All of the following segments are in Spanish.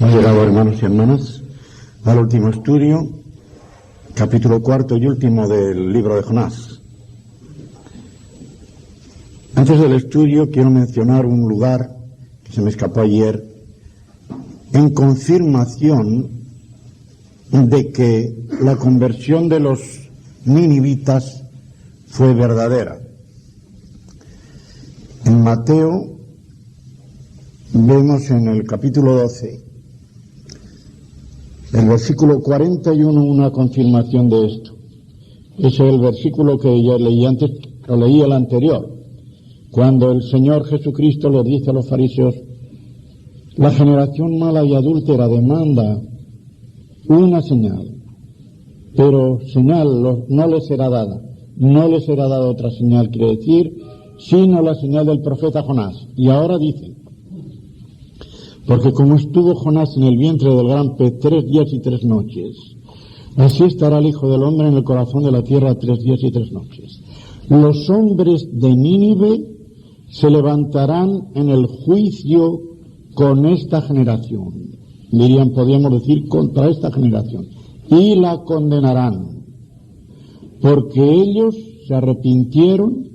Hemos llegado, hermanos y hermanas, al último estudio, capítulo cuarto y último del libro de Jonás. Antes del estudio quiero mencionar un lugar que se me escapó ayer, en confirmación de que la conversión de los ninivitas fue verdadera. En Mateo vemos en el capítulo 12, el versículo 41, una confirmación de esto. Ese es el versículo que ya leí antes, lo leí el anterior, cuando el Señor Jesucristo le dice a los fariseos: la generación mala y adúltera demanda una señal, pero señal no les será dada, no les será dada otra señal, quiere decir, sino la señal del profeta Jonás. Y ahora dice: porque como estuvo Jonás en el vientre del gran pez 3 días y 3 noches, así estará el Hijo del Hombre en el corazón de la tierra 3 días y 3 noches. Los hombres de Nínive se levantarán en el juicio con esta generación, podríamos decir contra esta generación, y la condenarán, porque ellos se arrepintieron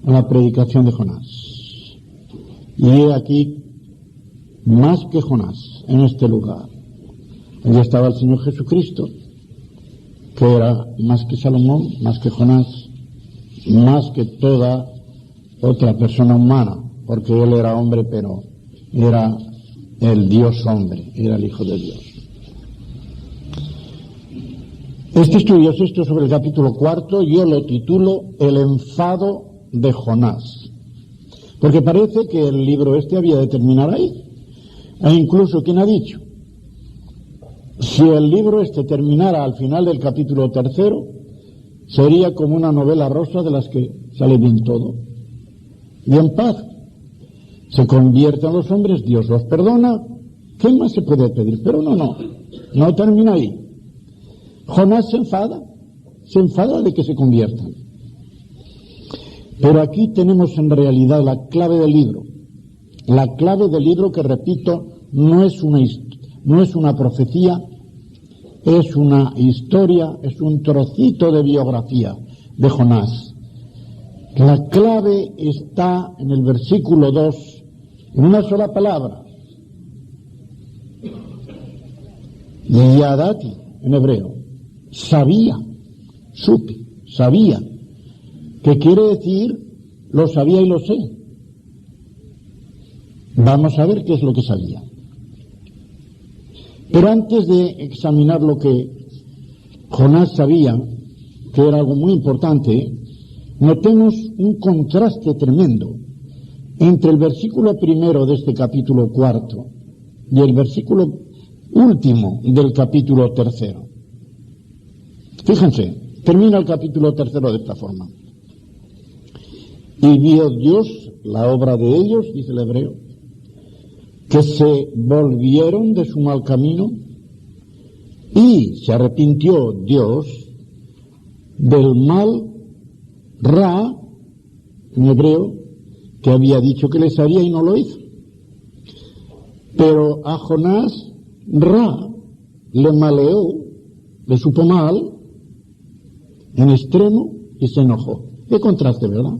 a la predicación de Jonás. Y he aquí, más que Jonás en este lugar, allí estaba el Señor Jesucristo, que era más que Salomón, más que Jonás, más que toda otra persona humana, porque él era hombre, pero era el Dios hombre, era el Hijo de Dios. Este estudio es esto sobre el capítulo 4, yo lo titulo El enfado de Jonás, porque parece que el libro había de terminar ahí. E incluso, ¿quién ha dicho? Si el libro terminara al final del capítulo 3, sería como una novela rosa de las que sale bien todo. Y en paz. Se convierten los hombres, Dios los perdona. ¿Qué más se puede pedir? Pero no termina ahí. Jonás se enfada de que se conviertan. Pero aquí tenemos en realidad la clave del libro. La clave del libro, que repito, no es una profecía, es una historia, es un trocito de biografía de Jonás. La clave está en el versículo 2, en una sola palabra. Yadati, en hebreo. Sabía, que quiere decir lo sabía y lo sé. Vamos a ver qué es lo que sabía. Pero antes de examinar lo que Jonás sabía, que era algo muy importante, notemos un contraste tremendo entre el versículo primero de este capítulo 4 y el versículo último del capítulo 3. Fíjense, termina el capítulo 3 de esta forma. Y vio Dios la obra de ellos, dice el hebreo, que se volvieron de su mal camino, y se arrepintió Dios del mal Ra, en hebreo, que había dicho que les haría y no lo hizo. Pero a Jonás, Ra le maleó, le supo mal, en extremo, y se enojó. Qué contraste, ¿verdad?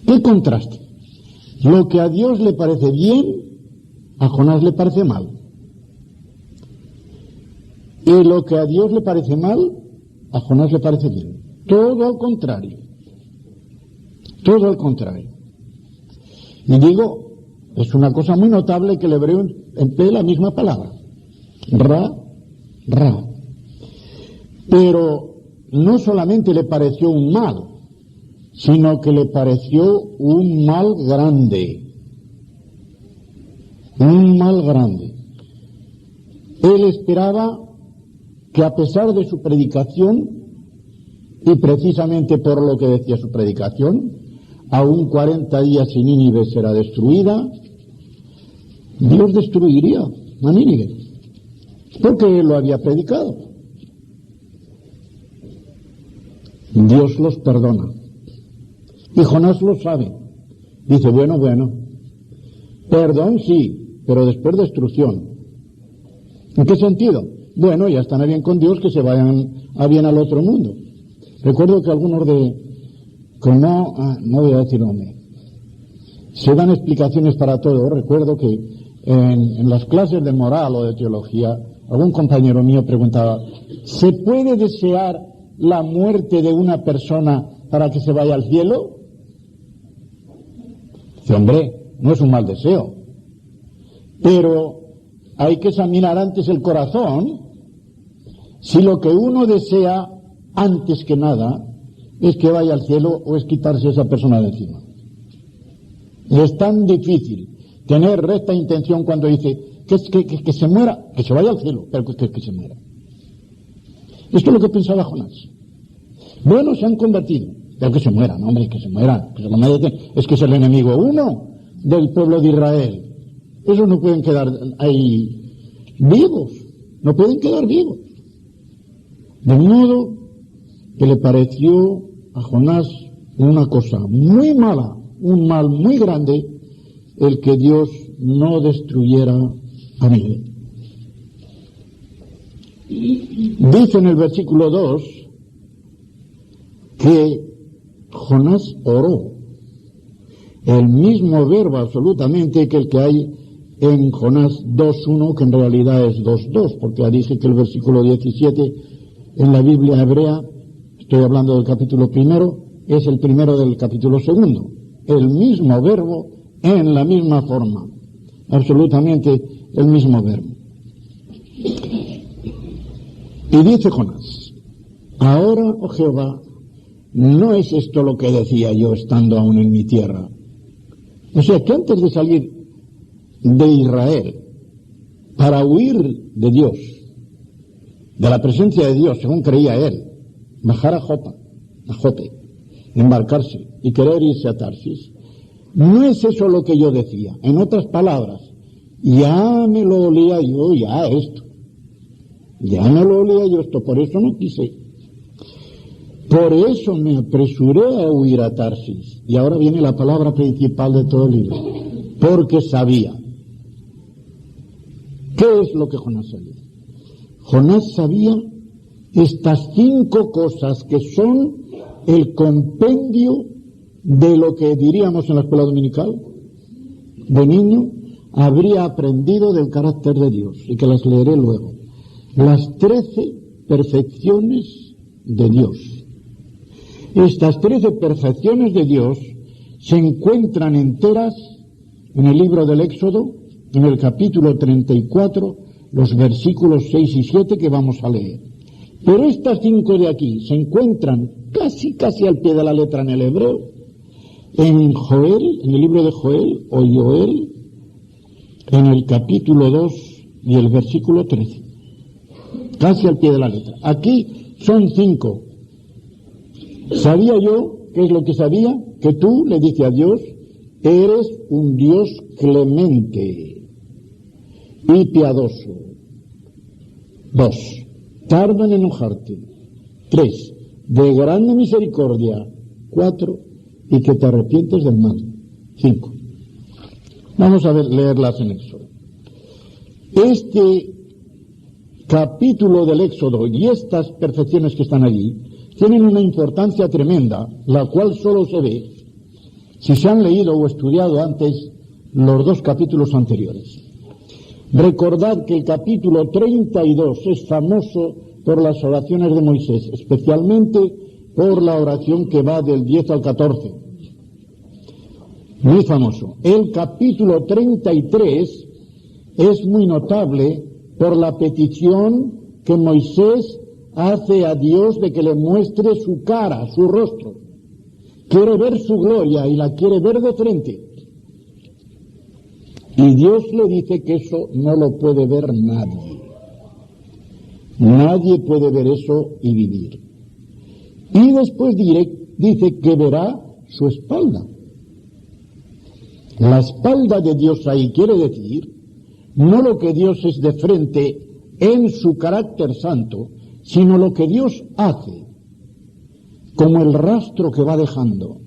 Qué contraste. Lo que a Dios le parece bien, a Jonás le parece mal. Y lo que a Dios le parece mal, a Jonás le parece bien. Todo al contrario. Todo al contrario. Y digo, es una cosa muy notable que el hebreo emplee la misma palabra. Ra. Pero no solamente le pareció un mal, sino que le pareció un mal grande. Un mal grande. Él esperaba que, a pesar de su predicación, y precisamente por lo que decía su predicación, aún 40 días y Nínive será destruida, Dios destruiría a Nínive, porque él lo había predicado. Dios los perdona. Y Jonás lo sabe. Dice, bueno, perdón sí, pero después destrucción. ¿En qué sentido? Bueno, ya están a bien con Dios, que se vayan a bien al otro mundo. Recuerdo que algunos no voy a decir nombre, se dan explicaciones para todo. Recuerdo que en las clases de moral o de teología, algún compañero mío preguntaba, ¿se puede desear la muerte de una persona para que se vaya al cielo? Dice, hombre, no es un mal deseo, pero hay que examinar antes el corazón. Si lo que uno desea antes que nada es que vaya al cielo o es quitarse a esa persona de encima. Es tan difícil tener recta intención cuando dice que se muera, que se vaya al cielo, pero que se muera. Esto es lo que pensaba Jonás. Bueno, se han convertido, pero que se mueran, hombre, que se mueran, que se lo merecen. Es que es el enemigo uno del pueblo de Israel. Esos no pueden quedar ahí vivos, no pueden quedar vivos. De modo que le pareció a Jonás una cosa muy mala, un mal muy grande, el que Dios no destruyera a Nínive. Dice en el versículo 2 que Jonás oró, el mismo verbo absolutamente que el que hay en Jonás 2.1, que en realidad es 2.2, porque ya dije que el versículo 17 en la Biblia hebrea, estoy hablando del capítulo primero, es el primero del capítulo segundo. El mismo verbo en la misma forma, absolutamente el mismo verbo. Y dice Jonás, ahora, oh Jehová, no es esto lo que decía yo estando aún en mi tierra. O sea, que antes de salir de Israel para huir de Dios, de la presencia de Dios, según creía él, bajar a Jope, embarcarse y querer irse a Tarsis, no es eso lo que yo decía. En otras palabras, ya me lo olía yo, por eso no quise. Por eso me apresuré a huir a Tarsis. Y ahora viene la palabra principal de todo el libro. Porque sabía. ¿Qué es lo que Jonás sabía? Jonás sabía estas 5 cosas que son el compendio de lo que diríamos en la escuela dominical. De niño habría aprendido del carácter de Dios, y que las leeré luego. Las 13 perfecciones de Dios. Estas 13 perfecciones de Dios se encuentran enteras en el libro del Éxodo, en el capítulo 34, los versículos 6 y 7 que vamos a leer. Pero estas 5 de aquí se encuentran casi al pie de la letra en el hebreo, en Joel, en el libro de Joel o Joel, en el capítulo 2 y el versículo 13. Casi al pie de la letra. Aquí son 5. ¿Sabía yo? ¿Qué es lo que sabía? Que tú, le dice a Dios, eres un Dios clemente y piadoso. 2. Tardo en enojarte. 3. De grande misericordia. 4. Y que te arrepientes del mal. 5. Vamos a leerlas en Éxodo. Este capítulo del Éxodo y estas perfecciones que están allí tienen una importancia tremenda, la cual solo se ve si se han leído o estudiado antes los 2 capítulos anteriores. Recordad que el capítulo 32 es famoso por las oraciones de Moisés, especialmente por la oración que va del 10 al 14. Muy famoso. El capítulo 33 es muy notable por la petición que Moisés hace a Dios de que le muestre su cara, su rostro. Quiere ver su gloria y la quiere ver de frente. Y Dios le dice que eso no lo puede ver nadie. Nadie puede ver eso y vivir. Y después dice que verá su espalda. La espalda de Dios ahí quiere decir no lo que Dios es de frente en su carácter santo, sino lo que Dios hace, como el rastro que va dejando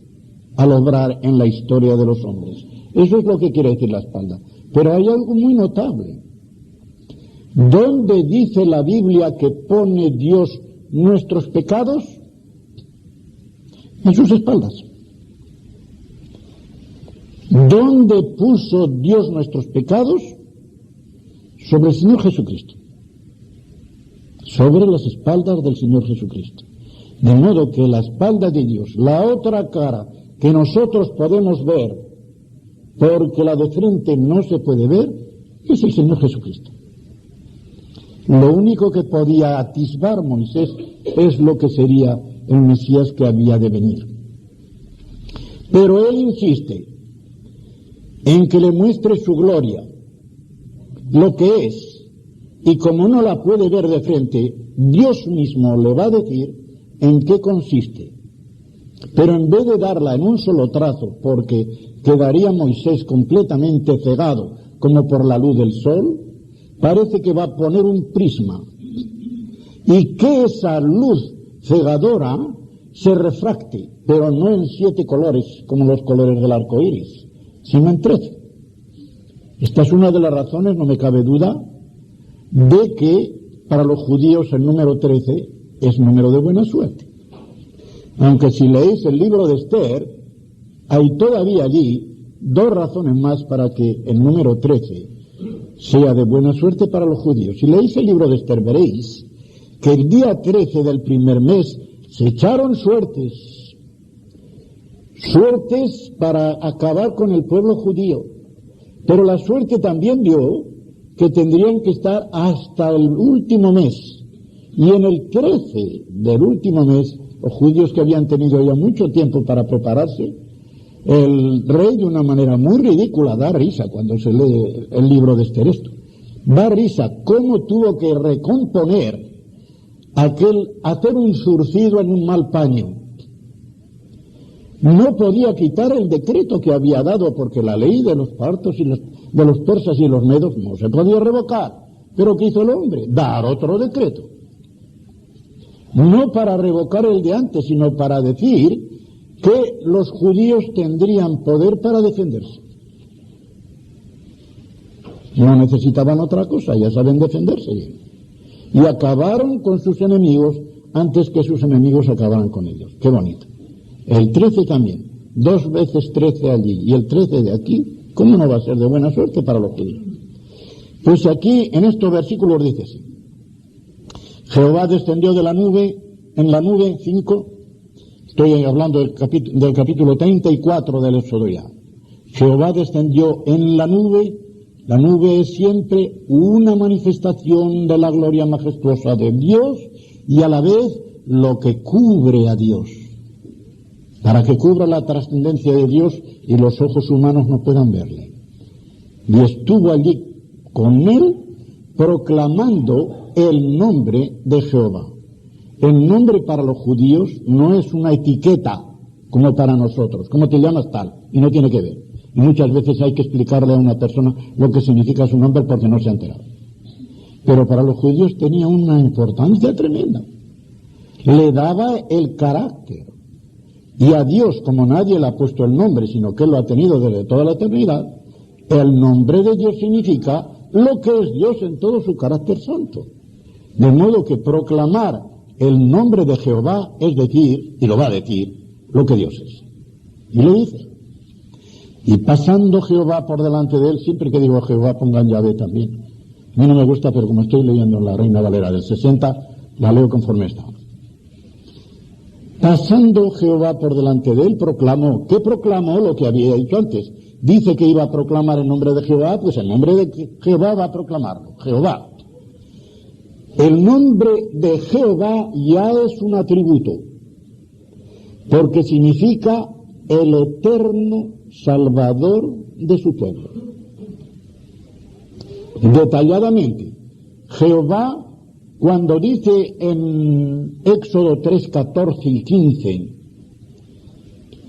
al obrar en la historia de los hombres. Eso es lo que quiere decir la espalda. Pero hay algo muy notable. ¿Dónde dice la Biblia que pone Dios nuestros pecados? En sus espaldas. ¿Dónde puso Dios nuestros pecados? Sobre el Señor Jesucristo. Sobre las espaldas del Señor Jesucristo. De modo que la espalda de Dios, la otra cara que nosotros podemos ver, porque la de frente no se puede ver, es el Señor Jesucristo. Lo único que podía atisbar Moisés es lo que sería el Mesías que había de venir. Pero él insiste en que le muestre su gloria, lo que es, y como no la puede ver de frente, Dios mismo le va a decir en qué consiste. Pero en vez de darla en un solo trazo, porque quedaría Moisés completamente cegado como por la luz del sol, parece que va a poner un prisma y que esa luz cegadora se refracte, pero no en 7 colores como los colores del arco iris, sino en 13. Esta es una de las razones, no me cabe duda, de que para los judíos el número 13 es número de buena suerte. Aunque si leéis el libro de Esther, hay todavía allí 2 razones más para que el número 13 sea de buena suerte para los judíos. Si leéis el libro de Esther, veréis que el día 13 del primer mes se echaron suertes para acabar con el pueblo judío. Pero la suerte también dio que tendrían que estar hasta el último mes. Y en el 13 del último mes, los judíos que habían tenido ya mucho tiempo para prepararse, el rey de una manera muy ridícula, da risa cuando se lee el libro de Esther esto, da risa cómo tuvo que recomponer hacer un surcido en un mal paño. No podía quitar el decreto que había dado, porque la ley de los partos y de los persas y los medos no se podía revocar. Pero ¿qué hizo el hombre? Dar otro decreto. No para revocar el de antes, sino para decir que los judíos tendrían poder para defenderse. No necesitaban otra cosa, ya saben defenderse bien. Y acabaron con sus enemigos antes que sus enemigos acabaran con ellos. Qué bonito. El 13 también, 2 veces 13 allí y el 13 de aquí, ¿cómo no va a ser de buena suerte para los judíos? Pues aquí en estos versículos dice así: Jehová descendió de la nube, en la nube 5, estoy hablando del capítulo 34 del Éxodo ya. Jehová descendió en la nube es siempre una manifestación de la gloria majestuosa de Dios y a la vez lo que cubre a Dios, para que cubra la trascendencia de Dios y los ojos humanos no puedan verle. Y estuvo allí con él proclamando el nombre de Jehová. El nombre para los judíos no es una etiqueta como para nosotros. ¿Cómo te llamas tal? Y no tiene que ver. Y muchas veces hay que explicarle a una persona lo que significa su nombre porque no se ha enterado. Pero para los judíos tenía una importancia tremenda. Le daba el carácter. Y a Dios, como nadie le ha puesto el nombre, sino que él lo ha tenido desde toda la eternidad, el nombre de Dios significa lo que es Dios en todo su carácter santo. De modo que proclamar el nombre de Jehová es decir, y lo va a decir, lo que Dios es. Y lo dice. Y pasando Jehová por delante de él, siempre que digo Jehová pongan Yahvé también. A mí no me gusta, pero como estoy leyendo en la Reina Valera del 60, la leo conforme está. Pasando Jehová por delante de él, proclamó. ¿Qué proclamó? Lo que había dicho antes. Dice que iba a proclamar el nombre de Jehová, pues el nombre de Jehová va a proclamarlo. Jehová. El nombre de Jehová ya es un atributo, porque significa el eterno Salvador de su pueblo. Detalladamente, Jehová, cuando dice en Éxodo 3, 14 y 15,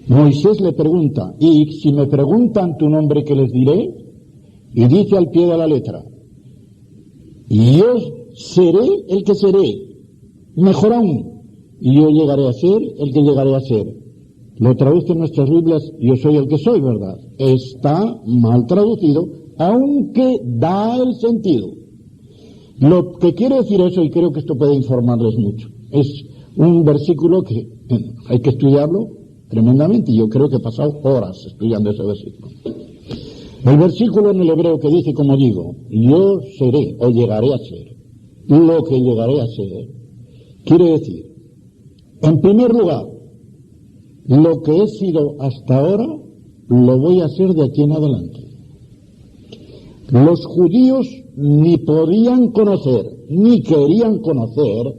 Moisés le pregunta, y si me preguntan tu nombre, ¿qué les diré? Y dice al pie de la letra, y yo seré el que seré, mejor aún, y yo llegaré a ser el que llegaré a ser. Lo traduce en nuestras Biblias, yo soy el que soy, ¿verdad? Está mal traducido, aunque da el sentido. Lo que quiere decir eso, y creo que esto puede informarles mucho, es un versículo que hay que estudiarlo tremendamente, y yo creo que he pasado horas estudiando ese versículo. El versículo en el hebreo que dice, como digo, yo seré o llegaré a ser lo que llegaré a ser, quiere decir, en primer lugar, lo que he sido hasta ahora, lo voy a ser de aquí en adelante. Los judíos ni podían conocer, ni querían conocer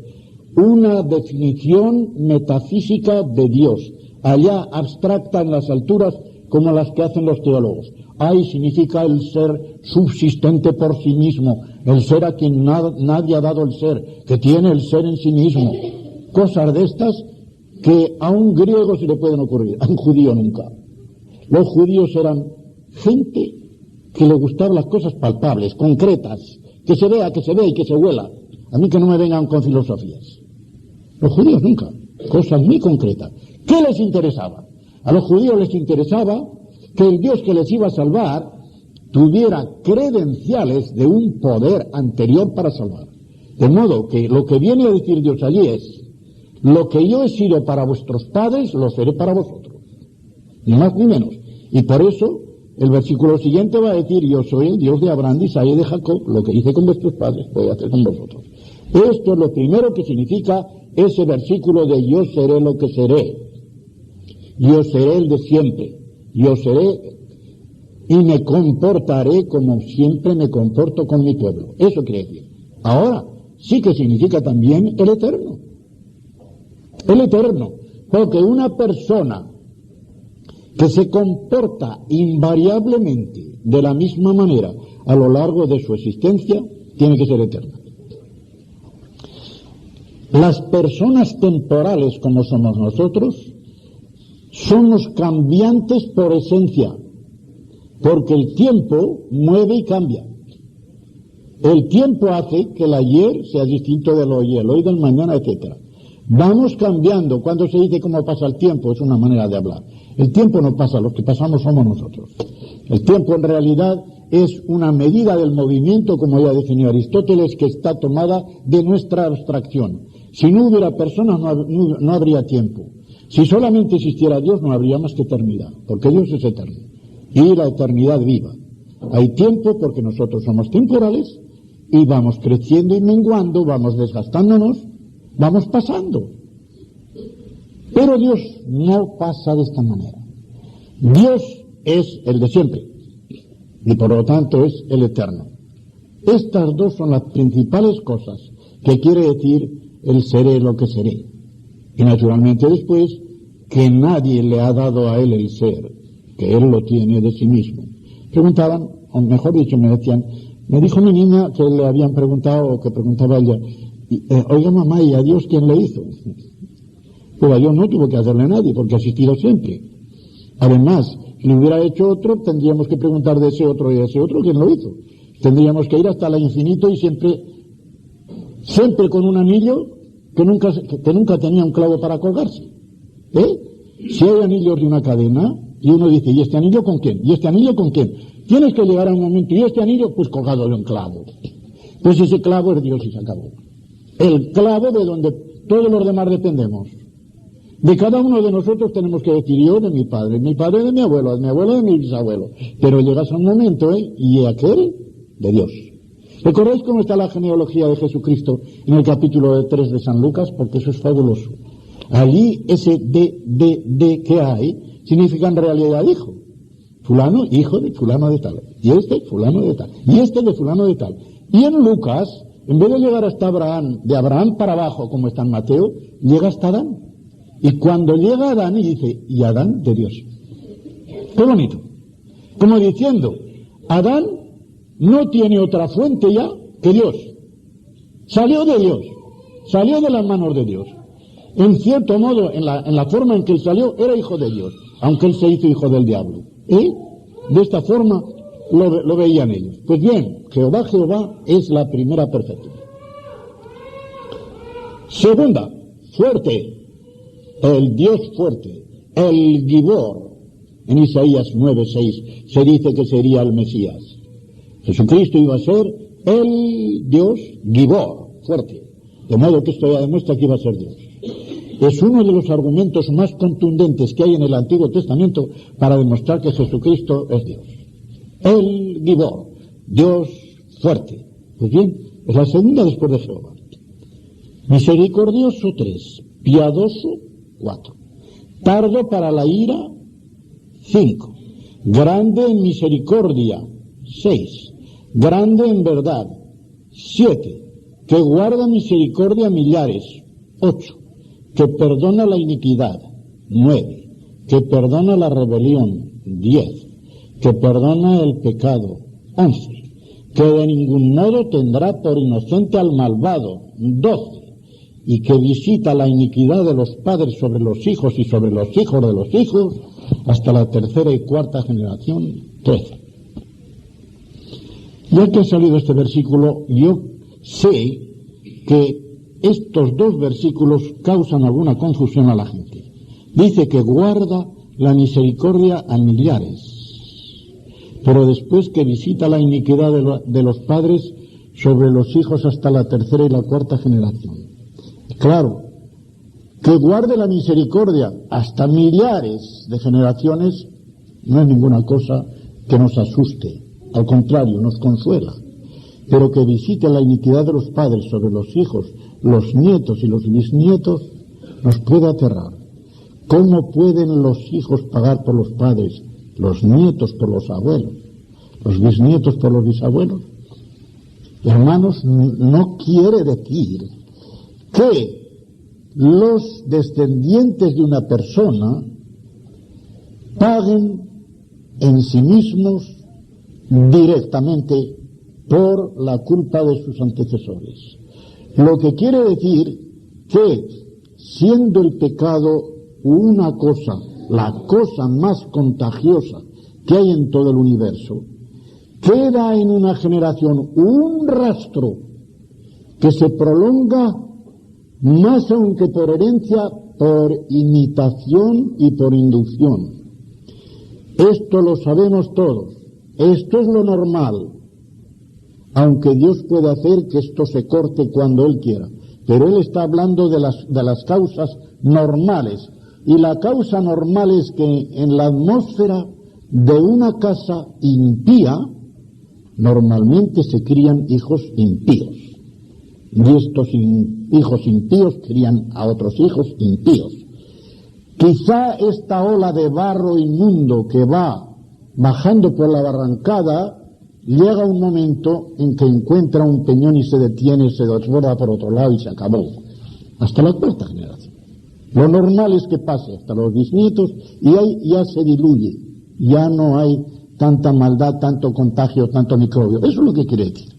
una definición metafísica de Dios, allá abstracta en las alturas como las que hacen los teólogos. Ahí significa el ser subsistente por sí mismo, el ser a quien nadie ha dado el ser, que tiene el ser en sí mismo. Cosas de estas que a un griego se le pueden ocurrir, a un judío nunca. Los judíos eran gente que le gustaban las cosas palpables, concretas, que se vea y que se huela. A mí que no me vengan con filosofías. Los judíos nunca, cosas muy concretas. ¿Qué les interesaba? A los judíos les interesaba que el Dios que les iba a salvar tuviera credenciales de un poder anterior para salvar. De modo que lo que viene a decir Dios allí es, lo que yo he sido para vuestros padres, lo seré para vosotros. Ni más ni menos. Y por eso, el versículo siguiente va a decir, yo soy el Dios de Abraham, de Isaac y de Jacob, lo que hice con vuestros padres, voy a hacer con vosotros. Esto es lo primero que significa ese versículo de yo seré lo que seré. Yo seré el de siempre. Yo seré y me comportaré como siempre me comporto con mi pueblo. Eso quiere decir. Ahora, sí que significa también el eterno. El eterno. Porque una persona que se comporta invariablemente de la misma manera a lo largo de su existencia, tiene que ser eterna. Las personas temporales como somos nosotros, somos cambiantes por esencia, porque el tiempo mueve y cambia. El tiempo hace que el ayer sea distinto del hoy, el hoy del mañana, etc. Vamos cambiando. Cuando se dice cómo pasa el tiempo, es una manera de hablar. El tiempo no pasa, los que pasamos somos nosotros. El tiempo en realidad es una medida del movimiento, como ya definió Aristóteles, que está tomada de nuestra abstracción. Si no hubiera personas, no habría tiempo. Si solamente existiera Dios, no habría más que eternidad, porque Dios es eterno. Y la eternidad viva. Hay tiempo porque nosotros somos temporales y vamos creciendo y menguando, vamos desgastándonos, vamos pasando. Pero Dios no pasa de esta manera. Dios es el de siempre y por lo tanto es el eterno. Estas dos son las principales cosas que quiere decir el seré lo que seré. Y naturalmente después, que nadie le ha dado a él el ser, que él lo tiene de sí mismo. Preguntaban, o mejor dicho, me decían, me dijo mi niña que le habían preguntado, o que preguntaba ella, oiga mamá, ¿y a Dios quién le hizo? Pues a Dios no tuvo que hacerle nadie, porque ha existido siempre. Además, si le hubiera hecho otro, tendríamos que preguntar de ese otro y de ese otro quién lo hizo. Tendríamos que ir hasta el infinito y siempre con un anillo que nunca tenía un clavo para colgarse. Si hay anillos de una cadena, y uno dice, ¿y este anillo con quién? ¿Y este anillo con quién? Tienes que llegar a un momento, ¿y este anillo? Pues colgado de un clavo. Pues ese clavo es Dios y se acabó. El clavo de donde todos los demás dependemos. De cada uno de nosotros tenemos que decir, yo de mi padre de mi abuelo de mi bisabuelo. Pero llegas a un momento, y aquel de Dios. ¿Recordáis cómo está la genealogía de Jesucristo en el capítulo 3 de San Lucas? Porque eso es fabuloso. Allí ese de que hay significa en realidad hijo. Fulano, hijo de fulano de tal. Y este, fulano de tal. Y este de fulano de tal. Y en Lucas, en vez de llegar hasta Abraham, de Abraham para abajo, como está en Mateo, llega hasta Adán. Y cuando llega Adán y dice, y Adán de Dios. Qué bonito. Como diciendo, Adán no tiene otra fuente ya que Dios. Salió de Dios. Salió de las manos de Dios. En cierto modo, en la forma en que él salió, era hijo de Dios, aunque él se hizo hijo del diablo. Y de esta forma lo veían ellos. Pues bien, Jehová es la primera perfección. Segunda, fuerte. El Dios fuerte, el Gibor. En Isaías 9:6 se dice que sería el Mesías. Jesucristo iba a ser el Dios Gibor, fuerte. De modo que esto ya demuestra que iba a ser Dios. Es uno de los argumentos más contundentes que hay en el Antiguo Testamento para demostrar que Jesucristo es Dios. El Gibor, Dios fuerte. Pues bien, es la segunda después de Jehová. Misericordioso 3, piadoso 4, tardo para la ira 5, grande en misericordia 6, grande en verdad 7, que guarda misericordia a millares 8, que perdona la iniquidad 9, que perdona la rebelión 10, que perdona el pecado 11, que de ningún modo tendrá por inocente al malvado 12, y que visita la iniquidad de los padres sobre los hijos y sobre los hijos de los hijos hasta la tercera y cuarta generación 13. Ya que ha salido este versículo, yo sé que estos dos versículos causan alguna confusión a la gente. Dice que guarda la misericordia a millares, pero después que visita la iniquidad de los padres sobre los hijos hasta la tercera y la cuarta generación. Claro, que guarde la misericordia hasta millares de generaciones no es ninguna cosa que nos asuste, al contrario, nos consuela. Pero que visite la iniquidad de los padres sobre los hijos, los nietos y los bisnietos nos puede aterrar. ¿Cómo pueden los hijos pagar por los padres, los nietos por los abuelos, los bisnietos por los bisabuelos? Hermanos, no quiere decir que los descendientes de una persona paguen en sí mismos directamente por la culpa de sus antecesores. Lo que quiere decir que, siendo el pecado una cosa, la cosa más contagiosa que hay en todo el universo, queda en una generación un rastro que se prolonga más aunque por herencia, por imitación y por inducción. Esto lo sabemos todos. Esto es lo normal. Aunque Dios puede hacer que esto se corte cuando Él quiera. Pero Él está hablando de las causas normales. Y la causa normal es que en la atmósfera de una casa impía, normalmente se crían hijos impíos. Y estos hijos impíos crían a otros hijos impíos. Quizá esta ola de barro inmundo que va bajando por la barrancada llega un momento en que encuentra un peñón y se detiene, se desborda por otro lado y se acabó. Hasta la cuarta generación. Lo normal es que pase hasta los bisnietos y ahí ya se diluye. Ya no hay tanta maldad, tanto contagio, tanto microbio. Eso es lo que quiere decir.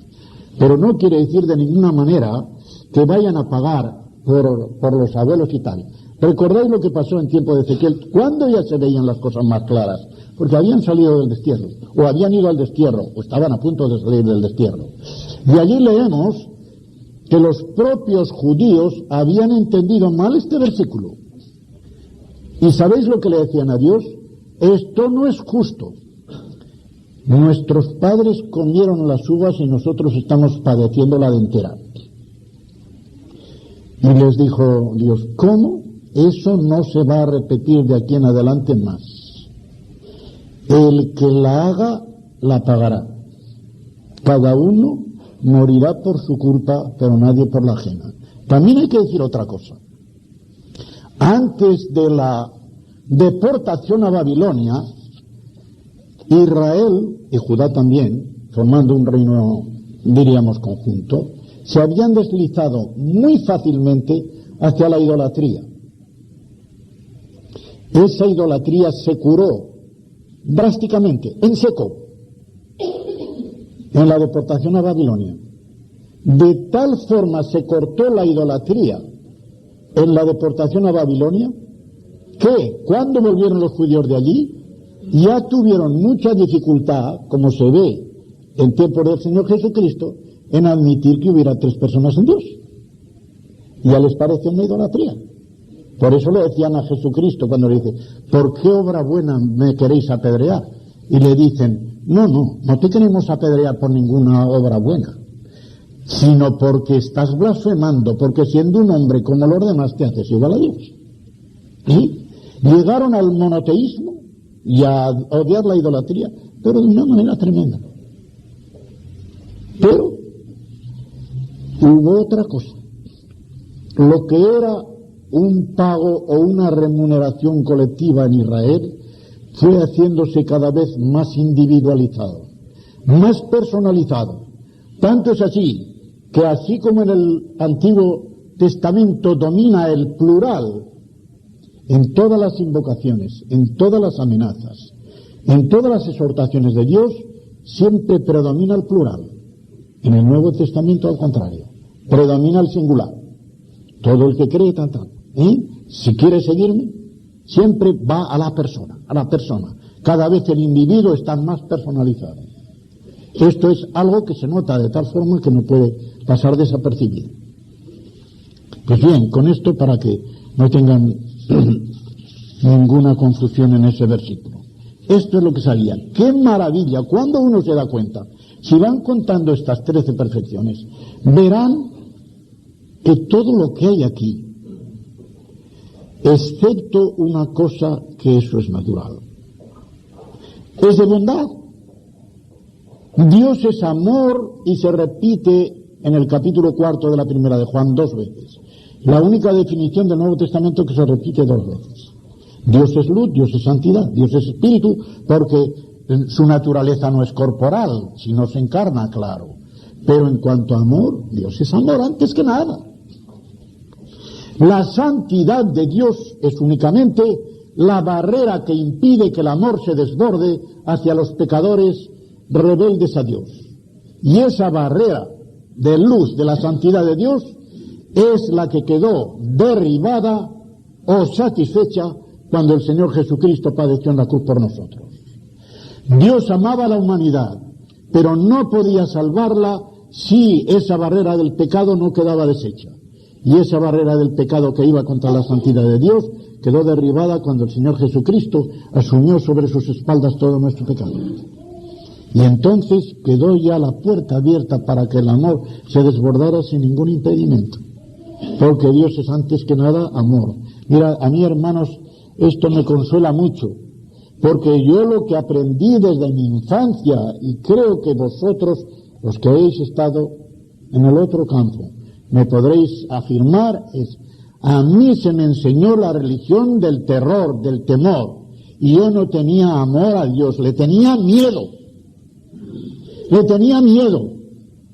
Pero no quiere decir de ninguna manera que vayan a pagar por los abuelos y tal. ¿Recordáis lo que pasó en tiempo de Ezequiel? ¿Cuándo ya se veían las cosas más claras? Porque habían salido del destierro, o habían ido al destierro, o estaban a punto de salir del destierro. Y allí leemos que los propios judíos habían entendido mal este versículo. ¿Y sabéis lo que le decían a Dios? Esto no es justo. Nuestros padres comieron las uvas y nosotros estamos padeciendo la dentera. Y les dijo Dios, ¿cómo? Eso no se va a repetir de aquí en adelante más. El que la haga, la pagará. Cada uno morirá por su culpa, pero nadie por la ajena. También hay que decir otra cosa. Antes de la deportación a Babilonia, Israel y Judá también, formando un reino, diríamos, conjunto, se habían deslizado muy fácilmente hacia la idolatría. Esa idolatría se curó drásticamente, en seco, en la deportación a Babilonia. De tal forma se cortó la idolatría en la deportación a Babilonia que cuando volvieron los judíos de allí ya tuvieron mucha dificultad, como se ve en tiempos del Señor Jesucristo, en admitir que hubiera tres personas en Dios. Ya les parece una idolatría. Por eso le decían a Jesucristo cuando le dice, ¿por qué obra buena me queréis apedrear? y le dicen, no te queremos apedrear por ninguna obra buena, sino porque estás blasfemando, porque siendo un hombre como los demás te haces igual a Dios. Y llegaron al monoteísmo y a odiar la idolatría, pero de una manera tremenda. Pero hubo otra cosa. Lo que era un pago o una remuneración colectiva en Israel fue haciéndose cada vez más individualizado, más personalizado. Tanto es así que así como en el Antiguo Testamento domina el plural en todas las invocaciones, en todas las amenazas, en todas las exhortaciones de Dios, siempre predomina el plural. En el Nuevo Testamento, al contrario, predomina el singular. Todo el que cree, si quiere seguirme, siempre va a la persona, Cada vez el individuo está más personalizado. Esto es algo que se nota de tal forma que no puede pasar desapercibido. Pues bien, con esto para que no tengan ninguna confusión en ese versículo. Esto es lo que salía. ¡Qué maravilla! Cuando uno se da cuenta, si van contando estas 13 perfecciones, verán que todo lo que hay aquí, excepto una cosa, que eso es natural, es de bondad. Dios es amor y se repite en el capítulo 4 de la primera de Juan 2 veces. La única definición del Nuevo Testamento que se repite 2 veces. Dios es luz, Dios es santidad, Dios es espíritu, porque su naturaleza no es corporal, sino se encarna, claro. Pero en cuanto a amor, Dios es amor antes que nada. La santidad de Dios es únicamente la barrera que impide que el amor se desborde hacia los pecadores rebeldes a Dios. Y esa barrera de luz de la santidad de Dios es la que quedó derribada o satisfecha cuando el Señor Jesucristo padeció en la cruz por nosotros. Dios amaba a la humanidad, pero no podía salvarla si esa barrera del pecado no quedaba deshecha. Y esa barrera del pecado que iba contra la santidad de Dios quedó derribada cuando el Señor Jesucristo asumió sobre sus espaldas todo nuestro pecado. Y entonces quedó ya la puerta abierta para que el amor se desbordara sin ningún impedimento. Porque Dios es antes que nada amor. Mira, a mí, hermanos, esto me consuela mucho. Porque yo lo que aprendí desde mi infancia, y creo que vosotros, los que habéis estado en el otro campo, me podréis afirmar, es: a mí se me enseñó la religión del terror, del temor. Y yo no tenía amor a Dios, le tenía miedo. Le tenía miedo,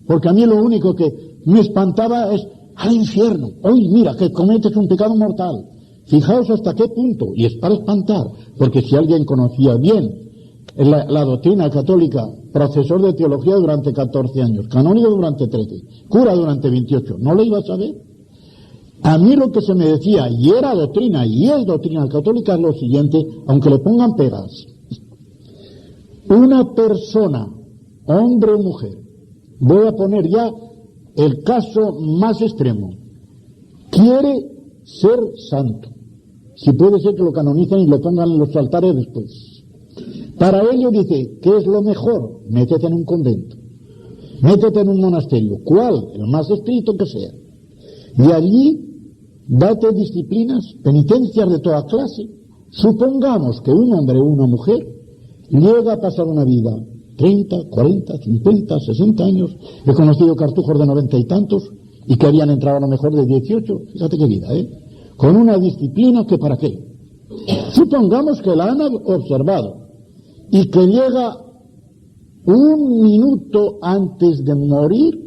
porque a mí lo único que me espantaba es al infierno. Hoy mira, que cometes un pecado mortal. Fijaos hasta qué punto, y es para espantar, porque si alguien conocía bien la doctrina católica, profesor de teología durante 14 años, canónigo durante 13, cura durante 28, ¿no lo iba a saber? A mí lo que se me decía, y era doctrina, y es doctrina católica, es lo siguiente, aunque le pongan pegas. Una persona, hombre o mujer, voy a poner ya el caso más extremo, quiere ser santo, si puede ser que lo canonicen y lo pongan en los altares después. Para ello dice, ¿qué es lo mejor? Métete en un convento, métete en un monasterio, ¿cuál? El más estricto que sea, y allí date disciplinas, penitencias de toda clase. Supongamos que un hombre o una mujer llega a pasar una vida 30, 40, 50, 60 años. He conocido cartujos de 90 y tantos y que habían entrado a lo mejor de 18. Fíjate qué vida, con una disciplina que para qué. Supongamos que la han observado y que llega un minuto antes de morir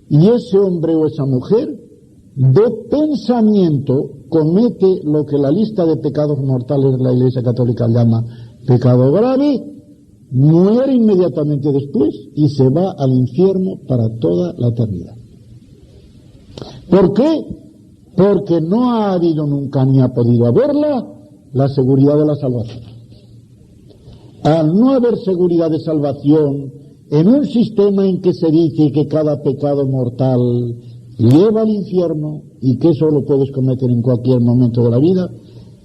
y ese hombre o esa mujer de pensamiento comete lo que la lista de pecados mortales de la Iglesia Católica llama pecado grave, muere inmediatamente después y se va al infierno para toda la eternidad. ¿Por qué? Porque no ha habido nunca ni ha podido haberla la seguridad de la salvación. Al no haber seguridad de salvación en un sistema en que se dice que cada pecado mortal lleva al infierno y que eso lo puedes cometer en cualquier momento de la vida,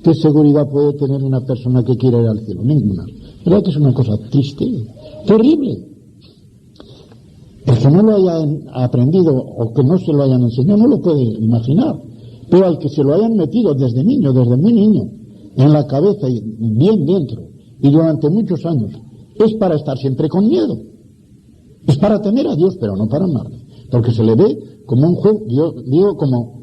¿qué seguridad puede tener una persona que quiere ir al cielo? Ninguna. ¿Verdad que es una cosa triste? Terrible. El que no lo haya aprendido o que no se lo hayan enseñado no lo puede imaginar. Pero al que se lo hayan metido desde niño, desde muy niño, en la cabeza y bien dentro, y durante muchos años, es para estar siempre con miedo. Es para temer a Dios, pero no para amarle. Porque se le ve como un juego, yo digo como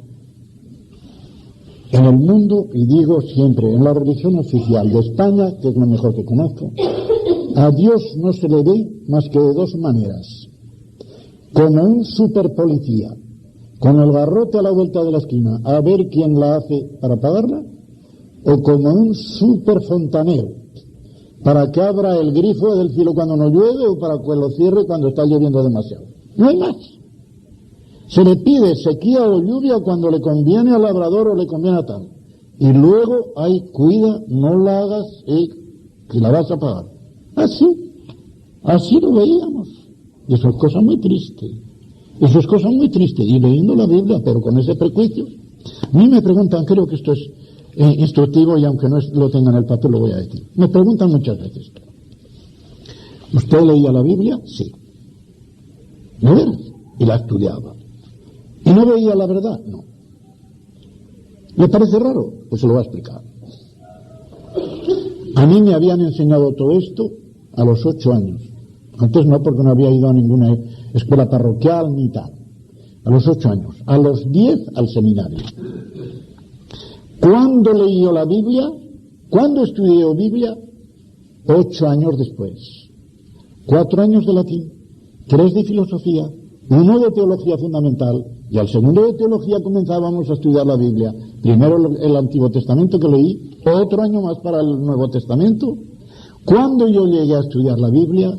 en el mundo, y digo siempre, en la religión oficial de España, que es lo mejor que conozco, a Dios no se le ve más que de dos maneras. Como un superpolicía, con el garrote a la vuelta de la esquina, a ver quién la hace para pagarla, o como un superfontanero, para que abra el grifo del cielo cuando no llueve o para que lo cierre cuando está lloviendo demasiado. No hay más. Se le pide sequía o lluvia cuando le conviene al labrador o le conviene a tal. Y luego, cuida, no la hagas, que la vas a pagar. Así lo veíamos. Y eso es cosa muy triste. Y leyendo la Biblia, pero con ese prejuicio. A mí me preguntan, creo que esto es instructivo y aunque no lo tenga en el papel lo voy a decir. Me preguntan muchas veces, ¿usted leía la Biblia? Sí. ¿No era? Y la estudiaba. ¿Y no veía la verdad? No. ¿Le parece raro? Pues se lo voy a explicar. A mí me habían enseñado todo esto a los 8 años. Antes no, porque no había ido a ninguna escuela parroquial ni tal. A los 8 años. A los 10 al seminario. ¿Cuándo leí yo la Biblia? ¿Cuándo estudié yo Biblia? 8 años después. 4 años de latín, 3 de filosofía, 1 de teología fundamental, y al segundo de teología comenzábamos a estudiar la Biblia. Primero el Antiguo Testamento que leí, otro año más para el Nuevo Testamento. Cuando yo llegué a estudiar la Biblia,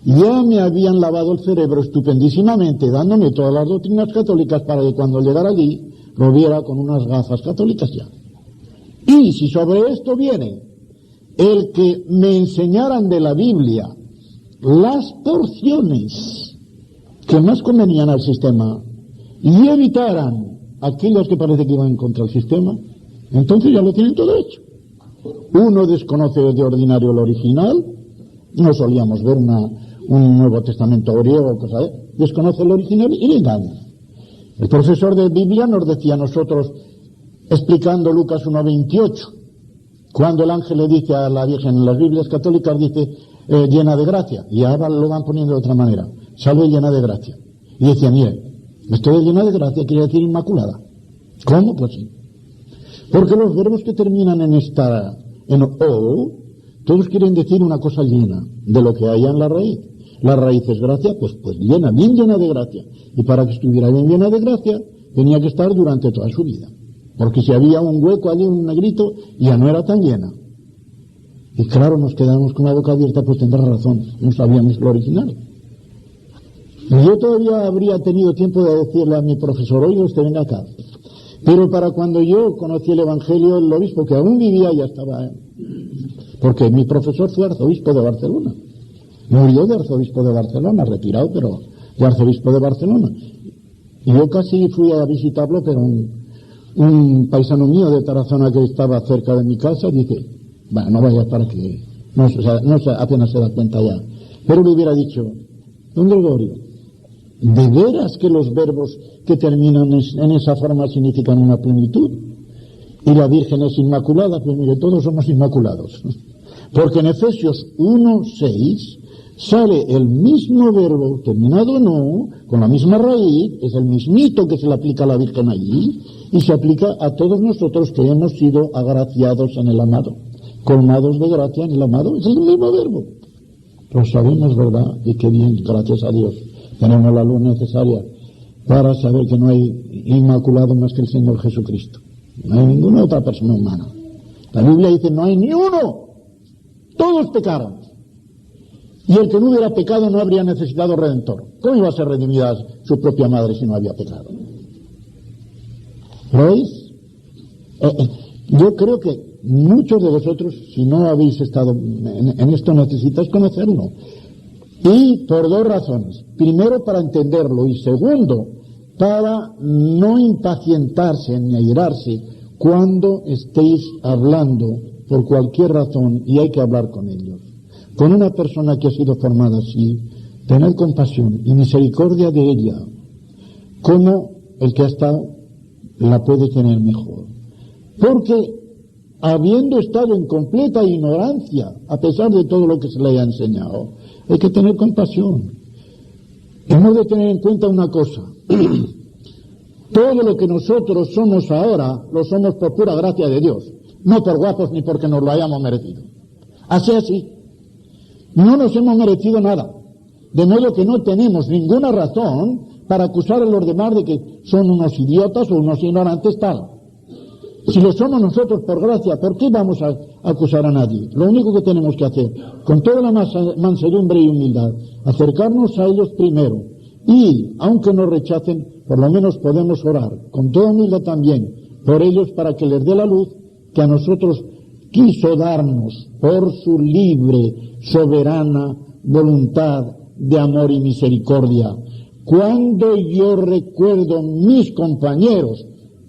ya me habían lavado el cerebro estupendísimamente, dándome todas las doctrinas católicas para que cuando llegara allí lo viera con unas gafas católicas ya. Y si sobre esto viene el que me enseñaran de la Biblia las porciones que más convenían al sistema y evitaran aquellas que parece que iban contra el sistema, entonces ya lo tienen todo hecho. Uno desconoce de ordinario el original, no solíamos ver un Nuevo Testamento griego, desconoce el original y le engaña. El profesor de Biblia nos decía a nosotros, explicando Lucas 1:28, cuando el ángel le dice a la Virgen en las Biblias católicas, dice llena de gracia, y ahora lo van poniendo de otra manera, salve llena de gracia. Y decía, mire, esto de llena de gracia quiere decir inmaculada. ¿Cómo? Pues sí. Porque los verbos que terminan en o, todos quieren decir una cosa llena de lo que hay en la raíz. La raíz es gracia, pues llena, bien llena de gracia. Y para que estuviera bien llena de gracia, tenía que estar durante toda su vida. Porque si había un hueco allí, un negrito, ya no era tan llena. Y claro, nos quedamos con la boca abierta, pues tendrá razón, no sabíamos lo original. Y yo todavía habría tenido tiempo de decirle a mi profesor, oye, usted venga acá. Pero para cuando yo conocí el Evangelio, el obispo que aún vivía ya estaba, porque mi profesor fue arzobispo de Barcelona. Murió de arzobispo de Barcelona, retirado, pero de arzobispo de Barcelona. Y yo casi fui a visitarlo, pero un paisano mío de Tarazona que estaba cerca de mi casa dice, bueno, no vaya para que, apenas se da cuenta ya. Pero le hubiera dicho, don Gregorio, ¿de veras que los verbos que terminan en esa forma significan una plenitud? Y la Virgen es inmaculada, pues mire, todos somos inmaculados. Porque en Efesios 1:6 sale el mismo verbo terminado en o, con la misma raíz, es el mismito que se le aplica a la Virgen allí, y se aplica a todos nosotros que hemos sido agraciados en el amado, colmados de gracia en el amado, es el mismo verbo. Lo sabemos, ¿verdad? Y qué bien, gracias a Dios. Tenemos la luz necesaria para saber que no hay inmaculado más que el Señor Jesucristo. No hay ninguna otra persona humana. La Biblia dice, no hay ni uno. Todos pecaron. Y el que no hubiera pecado no habría necesitado redentor. ¿Cómo iba a ser redimida su propia madre si no había pecado? ¿Veis? Yo creo que muchos de vosotros, si no habéis estado en esto, necesitáis conocerlo. Y por 2 razones. Primero, para entenderlo. Y segundo, para no impacientarse ni airarse cuando estéis hablando por cualquier razón y hay que hablar con ellos. con una persona que ha sido formada así, tener compasión y misericordia de ella, como el que ha estado la puede tener mejor. Porque habiendo estado en completa ignorancia, a pesar de todo lo que se le haya enseñado, hay que tener compasión. Hemos de tener en cuenta una cosa. Todo lo que nosotros somos ahora, lo somos por pura gracia de Dios, no por guapos ni porque nos lo hayamos merecido. Así. No nos hemos merecido nada. De modo que no tenemos ninguna razón para acusar a los demás de que son unos idiotas o unos ignorantes tal. Si lo somos nosotros por gracia, ¿por qué vamos a acusar a nadie? Lo único que tenemos que hacer, con toda la mansedumbre y humildad, acercarnos a ellos primero. Y, aunque nos rechacen, por lo menos podemos orar, con toda humildad también, por ellos para que les dé la luz que a nosotros quiso darnos por su libre, soberana voluntad de amor y misericordia. Cuando yo recuerdo mis compañeros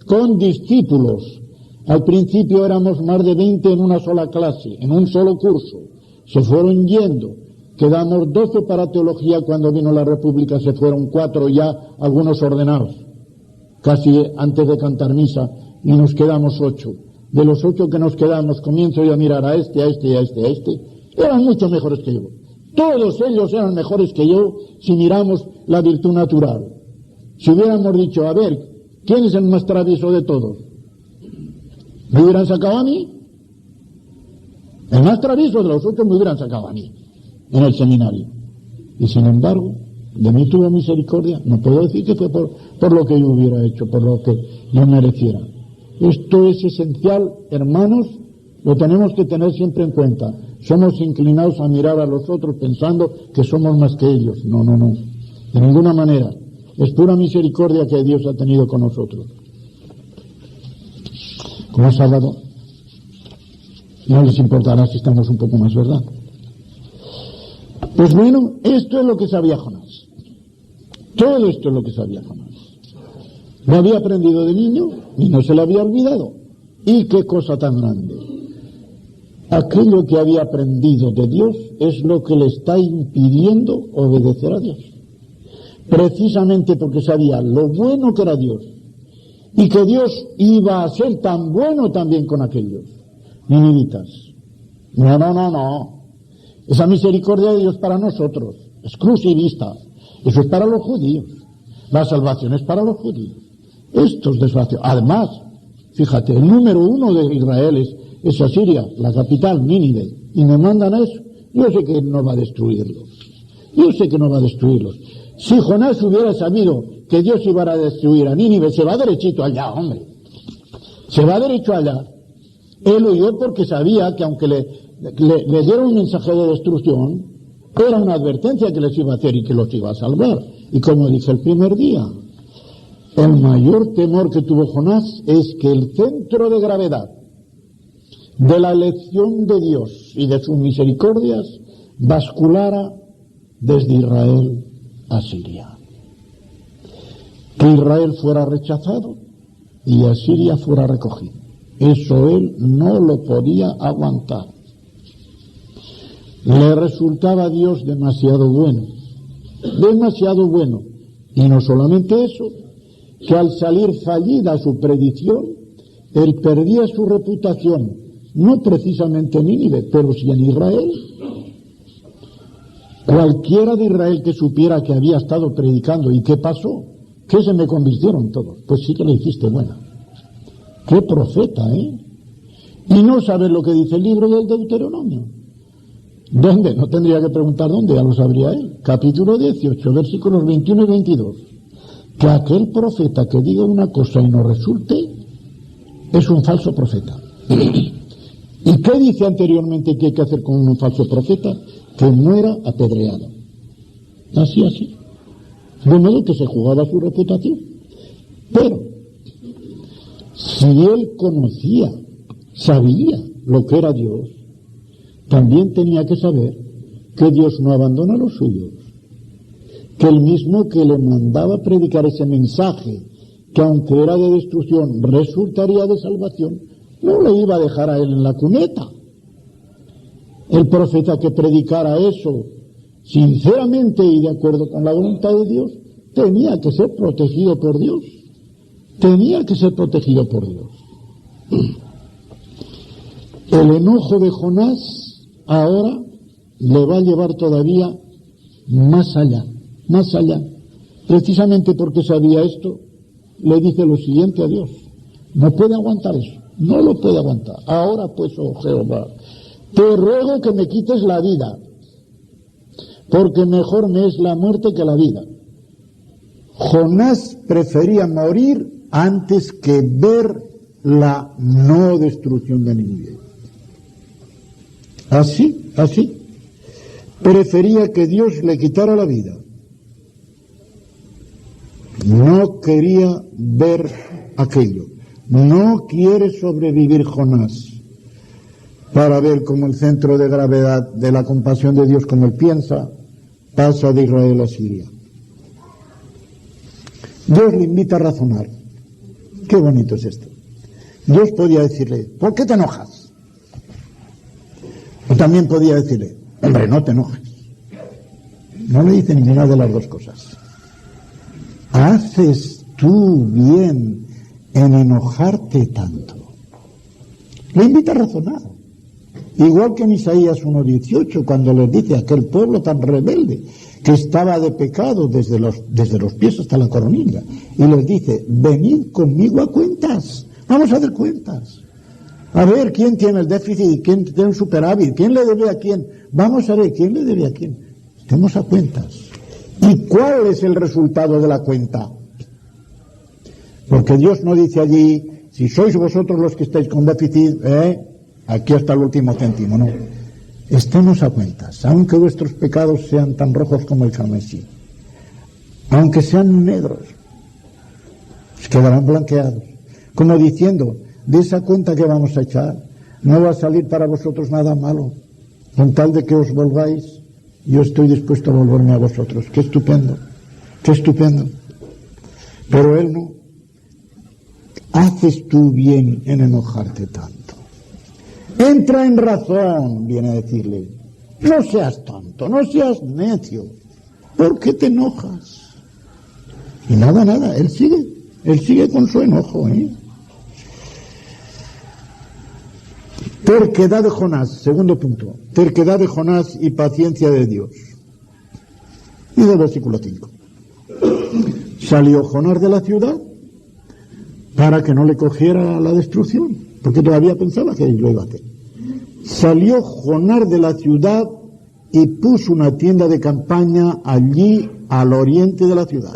con discípulos, al principio éramos más de 20 en una sola clase, en un solo curso, se fueron yendo, quedamos 12 para teología, cuando vino la República se fueron 4 ya, algunos ordenados, casi antes de cantar misa, y nos quedamos 8. De los 8 que nos quedamos, comienzo yo a mirar a este, eran mucho mejores que yo. Todos ellos eran mejores que yo si miramos la virtud natural. Si hubiéramos dicho, a ver, ¿quién es el más travieso de todos? ¿Me hubieran sacado a mí? El más travieso de los 8 me hubieran sacado a mí en el seminario. Y sin embargo, de mí tuvo misericordia. No puedo decir que fue por lo que yo hubiera hecho, por lo que yo mereciera. Esto es esencial, hermanos, lo tenemos que tener siempre en cuenta. Somos inclinados a mirar a los otros pensando que somos más que ellos. No, de ninguna manera. Es pura misericordia que Dios ha tenido con nosotros. Como sábado, no les importará si estamos un poco más, ¿verdad? Pues bueno, esto es lo que sabía Jonás. Todo esto es lo que sabía Jonás. Lo había aprendido de niño y no se lo había olvidado. Y qué cosa tan grande. Aquello que había aprendido de Dios es lo que le está impidiendo obedecer a Dios. Precisamente porque sabía lo bueno que era Dios y que Dios iba a ser tan bueno también con aquellos ninivitas. No. Esa misericordia de Dios para nosotros, exclusivista. Eso es para los judíos. La salvación es para los judíos. Estos desgraciados. Además, fíjate, el número 1 de Israel es Asiria, la capital, Nínive. Y me mandan a eso. Yo sé que no va a destruirlos. Si Jonás hubiera sabido que Dios iba a destruir a Nínive, se va derechito allá, hombre. Se va derecho allá. Él huyó porque sabía que aunque le dieron un mensaje de destrucción, era una advertencia que les iba a hacer y que los iba a salvar. Y como dije el primer día, el mayor temor que tuvo Jonás es que el centro de gravedad de la elección de Dios y de sus misericordias basculara desde Israel a Siria. Que Israel fuera rechazado y Asiria fuera recogido. Eso él no lo podía aguantar. Le resultaba a Dios demasiado bueno. Y no solamente eso, que al salir fallida su predicción, él perdía su reputación, no precisamente en Nínive, pero sí en Israel. Cualquiera de Israel que supiera que había estado predicando y qué pasó, que se me convirtieron todos, pues sí que le hiciste buena. ¡Qué profeta, eh! Y no sabes lo que dice el libro del Deuteronomio. ¿Dónde? No tendría que preguntar dónde, ya lo sabría él. Capítulo 18, versículos 21 y 22. Que aquel profeta que diga una cosa y no resulte, es un falso profeta. ¿Y qué dice anteriormente que hay que hacer con un falso profeta? Que muera apedreado. Así. De modo que se jugaba su reputación. Pero, si él conocía, sabía lo que era Dios, también tenía que saber que Dios no abandona a los suyos. Que el mismo que le mandaba predicar ese mensaje, que aunque era de destrucción, resultaría de salvación, no le iba a dejar a él en la cuneta. el profeta que predicara eso sinceramente y de acuerdo con la voluntad de Dios, tenía que ser protegido por Dios. Tenía que ser protegido por Dios. El enojo de Jonás ahora le va a llevar todavía más allá. Precisamente porque sabía esto, le dice lo siguiente a Dios: no puede aguantar eso, no lo puede aguantar. Ahora pues, oh Jehová, te ruego que me quites la vida, porque mejor me es la muerte que la vida. Jonás prefería morir antes que ver la no destrucción de Nínive. Así. Prefería que Dios le quitara la vida. No quería ver aquello. No quiere sobrevivir Jonás para ver cómo el centro de gravedad de la compasión de Dios, como él piensa, pasa de Israel a Siria. Dios le invita a razonar. Qué bonito es esto. Dios podía decirle: ¿por qué te enojas? O también podía decirle: hombre, no te enojes. No le dice ninguna de las dos cosas. ¿Haces tú bien en enojarte tanto? Le invita a razonar. Igual que en Isaías 1:18, cuando les dice a aquel pueblo tan rebelde que estaba de pecado desde los pies hasta la coronilla, y les dice: venid conmigo a cuentas, vamos a hacer cuentas, a ver quién tiene el déficit, quién tiene el superávit, quién le debe a quién, vamos a ver quién le debe a quién, estemos a cuentas. ¿Y cuál es el resultado de la cuenta? Porque Dios no dice allí: si sois vosotros los que estáis con déficit, aquí hasta el último céntimo, no. Estemos a cuentas, aunque vuestros pecados sean tan rojos como el carmesí, aunque sean negros, quedarán blanqueados, como diciendo: de esa cuenta que vamos a echar, no va a salir para vosotros nada malo, con tal de que os volváis, yo estoy dispuesto a volverme a vosotros. Qué estupendo, qué estupendo. Pero él no. Haces tú bien en enojarte tanto. Entra en razón, viene a decirle. No seas tonto, no seas necio. ¿Por qué te enojas? Y nada, él sigue con su enojo, Terquedad de Jonás, segundo punto. Terquedad de Jonás y paciencia de Dios. Y del versículo 5. Salió Jonás de la ciudad para que no le cogiera la destrucción, porque todavía pensaba que lo iba a hacer. Salió Jonás de la ciudad y puso una tienda de campaña allí al oriente de la ciudad,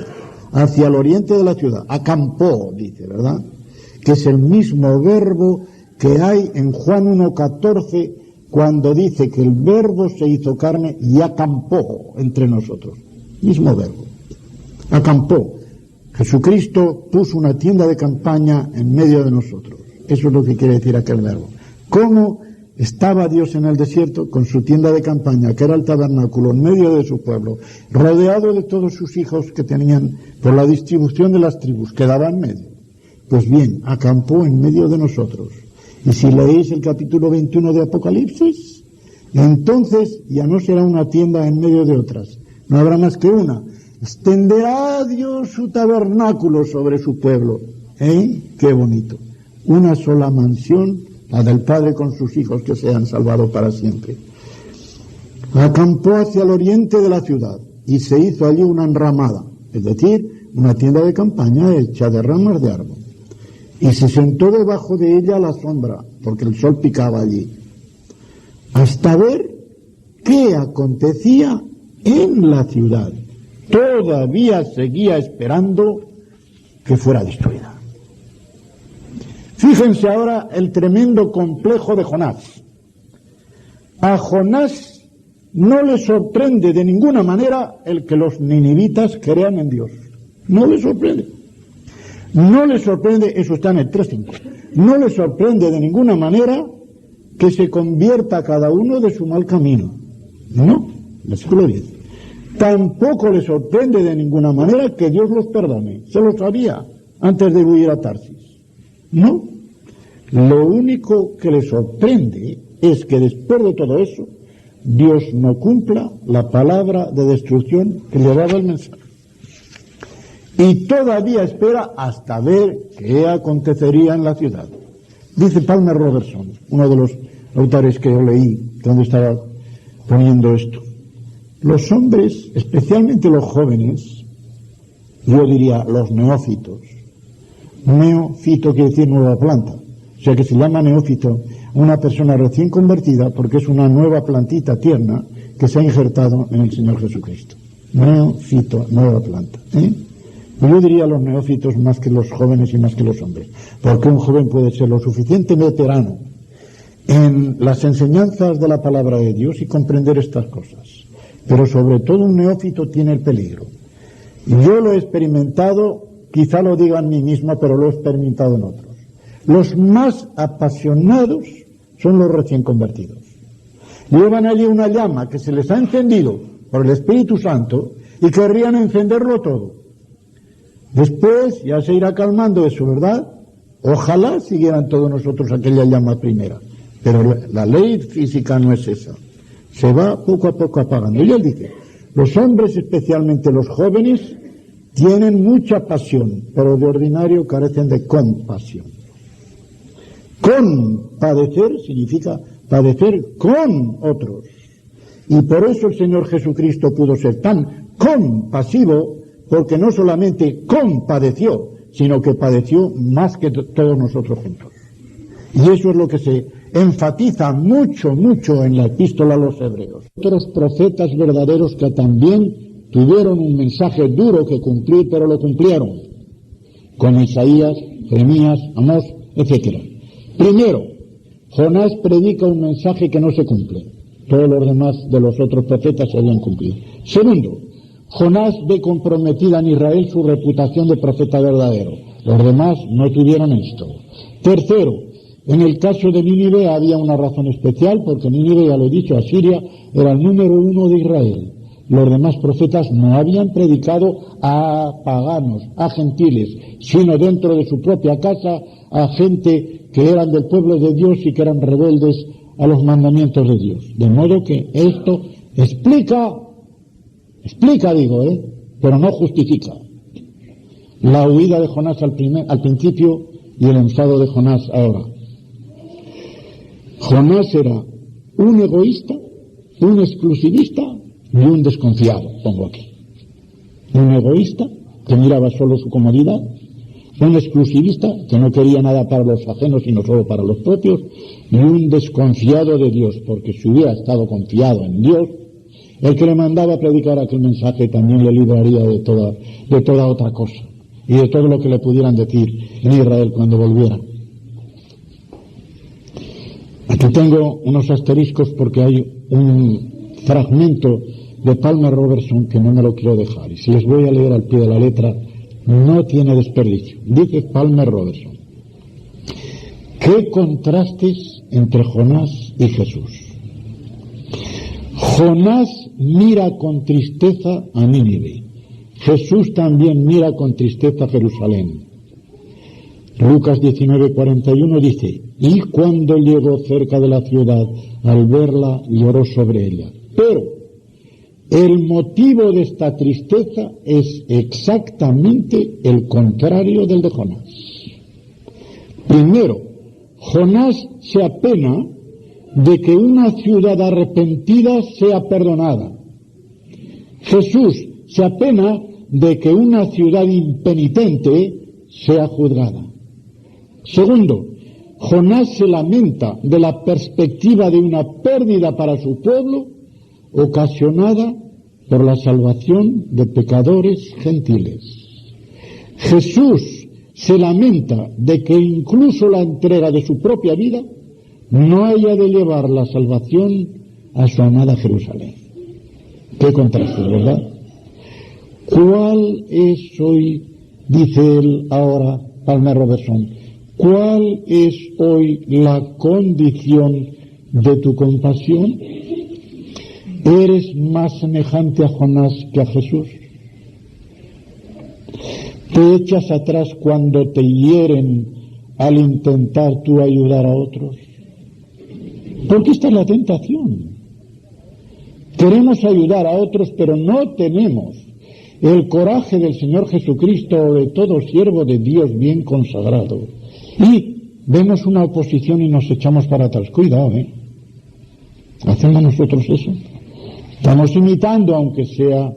hacia el oriente de la ciudad. Acampó, dice, ¿verdad? Que es el mismo verbo que hay en Juan 1:14, cuando dice que el verbo se hizo carne y acampó entre nosotros. Mismo verbo. Acampó. Jesucristo puso una tienda de campaña en medio de nosotros. Eso es lo que quiere decir aquel verbo. ¿Cómo estaba Dios en el desierto con su tienda de campaña, que era el tabernáculo, en medio de su pueblo, rodeado de todos sus hijos que tenían por la distribución de las tribus, quedaba en medio? Pues bien, acampó en medio de nosotros. Y si leéis el capítulo 21 de Apocalipsis, entonces ya no será una tienda en medio de otras, no habrá más que una. Extenderá Dios su tabernáculo sobre su pueblo. Qué bonito. Una sola mansión, la del Padre con sus hijos que se han salvado para siempre. Acampó hacia el oriente de la ciudad y se hizo allí una enramada, es decir, una tienda de campaña hecha de ramas de árbol. Y se sentó debajo de ella a la sombra, porque el sol picaba allí, hasta ver qué acontecía en la ciudad. Todavía seguía esperando que fuera destruida. Fíjense ahora el tremendo complejo de Jonás. A Jonás no le sorprende de ninguna manera el que los ninivitas crean en Dios. No le sorprende. No le sorprende, eso está en el 3:5. No le sorprende de ninguna manera que se convierta cada uno de su mal camino. No, versículo 10. Tampoco le sorprende de ninguna manera que Dios los perdone. Se lo sabía antes de huir a Tarsis. No. Lo único que le sorprende es que después de todo eso, Dios no cumpla la palabra de destrucción que le daba el mensaje. Y todavía espera hasta ver qué acontecería en la ciudad. Dice Palmer Robertson, uno de los autores que yo leí cuando estaba poniendo esto. Los hombres, especialmente los jóvenes, yo diría los neófitos. Neófito quiere decir nueva planta. O sea que se llama neófito una persona recién convertida porque es una nueva plantita tierna que se ha injertado en el Señor Jesucristo. Neófito, nueva planta. Yo diría los neófitos más que los jóvenes y más que los hombres, porque un joven puede ser lo suficiente veterano en las enseñanzas de la palabra de Dios y comprender estas cosas, pero sobre todo un neófito tiene el peligro. Yo lo he experimentado, quizá lo diga en mí mismo, pero lo he experimentado en otros. Los más apasionados son los recién convertidos. Llevan allí una llama que se les ha encendido por el Espíritu Santo y querrían encenderlo todo. Después ya se irá calmando eso, ¿verdad? Ojalá siguieran todos nosotros aquella llama primera. Pero la ley física no es esa. Se va poco a poco apagando. Y él dice, los hombres, especialmente los jóvenes, tienen mucha pasión, pero de ordinario carecen de compasión. Compadecer significa padecer con otros. Y por eso el Señor Jesucristo pudo ser tan compasivo, porque no solamente compadeció, sino que padeció más que todos nosotros juntos. Y eso es lo que se enfatiza mucho en la epístola a los hebreos. Otros profetas verdaderos que también tuvieron un mensaje duro que cumplir, pero lo cumplieron, como Isaías, Jeremías, Amós, etc. Primero, Jonás predica un mensaje que no se cumple. Todos los demás de los otros profetas se habían cumplido. Segundo, Jonás ve comprometida en Israel su reputación de profeta verdadero. Los demás no tuvieron esto. Tercero, en el caso de Nínive había una razón especial, porque Nínive, ya lo he dicho, Asiria era el número 1 de Israel. Los demás profetas no habían predicado a paganos, a gentiles, sino dentro de su propia casa a gente que eran del pueblo de Dios y que eran rebeldes a los mandamientos de Dios. De modo que esto explica, pero no justifica la huida de Jonás al principio y el enfado de Jonás ahora. Jonás era un egoísta, un exclusivista y un desconfiado, pongo aquí. Un egoísta que miraba solo su comodidad, un exclusivista que no quería nada para los ajenos sino solo para los propios, y un desconfiado de Dios, porque si hubiera estado confiado en Dios, el que le mandaba a predicar aquel mensaje también le libraría de toda otra cosa y de todo lo que le pudieran decir en Israel cuando volviera. Aquí tengo unos asteriscos porque hay un fragmento de Palmer Robertson que no me lo quiero dejar, y si les voy a leer al pie de la letra no tiene desperdicio. Dice Palmer Robertson: ¿qué contrastes entre Jonás y Jesús? Jonás mira con tristeza a Nínive. Jesús también mira con tristeza a Jerusalén. Lucas 19:41 dice: y cuando llegó cerca de la ciudad, al verla, lloró sobre ella. Pero el motivo de esta tristeza es exactamente el contrario del de Jonás. Primero, Jonás se apena de que una ciudad arrepentida sea perdonada. Jesús se apena de que una ciudad impenitente sea juzgada. Segundo, Jonás se lamenta de la perspectiva de una pérdida para su pueblo ocasionada por la salvación de pecadores gentiles. Jesús se lamenta de que incluso la entrega de su propia vida no haya de llevar la salvación a su amada Jerusalén. Qué contraste, ¿verdad? ¿Cuál es hoy, dice él ahora, Palmer Robertson, cuál es hoy la condición de tu compasión? ¿Eres más semejante a Jonás que a Jesús? ¿Te echas atrás cuando te hieren al intentar tú ayudar a otros? Porque esta es la tentación. Queremos ayudar a otros, pero no tenemos el coraje del Señor Jesucristo o de todo siervo de Dios bien consagrado. Y vemos una oposición y nos echamos para atrás. Cuidado, ¿hacemos nosotros eso? Estamos imitando, aunque sea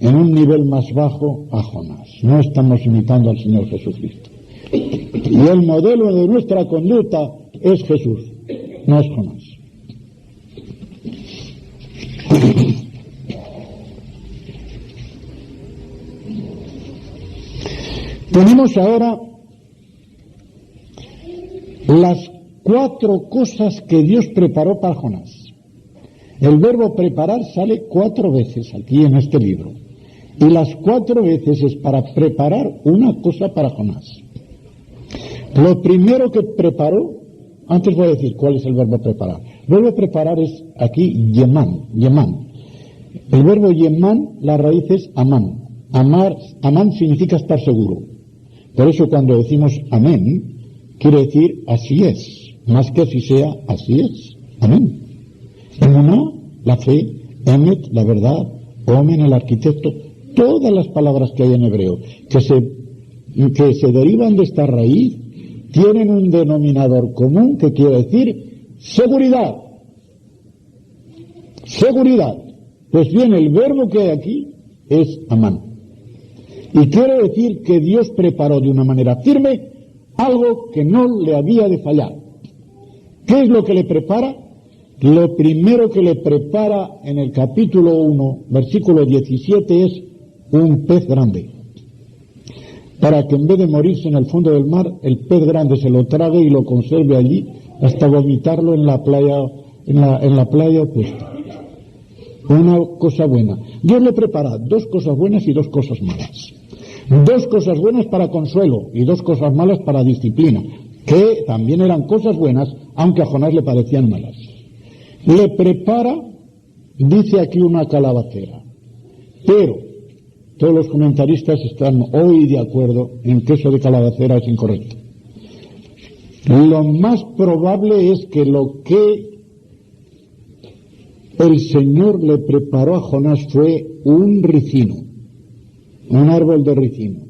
en un nivel más bajo, a Jonás. No estamos imitando al Señor Jesucristo. Y el modelo de nuestra conducta es Jesús, no es Jonás. Tenemos ahora las 4 cosas que Dios preparó para Jonás. El verbo preparar sale 4 veces aquí en este libro. Y las 4 veces es para preparar una cosa para Jonás. Lo primero que preparó, antes voy a decir cuál es el verbo preparar. El verbo preparar es aquí yemán. El verbo yemán, la raíz es amán. Amán significa estar seguro. Por eso cuando decimos amén, quiere decir así es. Más que así sea, así es. Amén. Emuná, la fe, emet, la verdad, omen, el arquitecto, todas las palabras que hay en hebreo que se derivan de esta raíz tienen un denominador común que quiere decir seguridad. Seguridad. Pues bien, el verbo que hay aquí es amán. Y quiere decir que Dios preparó de una manera firme algo que no le había de fallar. ¿Qué es lo que le prepara? Lo primero que le prepara en el capítulo 1, versículo 17 es un pez grande. Para que en vez de morirse en el fondo del mar, el pez grande se lo trague y lo conserve allí hasta vomitarlo en la playa, en la playa opuesta. Una cosa buena. Dios le prepara 2 cosas buenas y 2 cosas malas. 2 cosas buenas para consuelo y 2 cosas malas para disciplina, que también eran cosas buenas, aunque a Jonás le parecían malas. Le prepara, dice aquí, una calabacera. Pero todos los comentaristas están hoy de acuerdo en que eso de calabacera es incorrecto. Lo más probable es que lo que el Señor le preparó a Jonás fue un ricino, un árbol de ricino,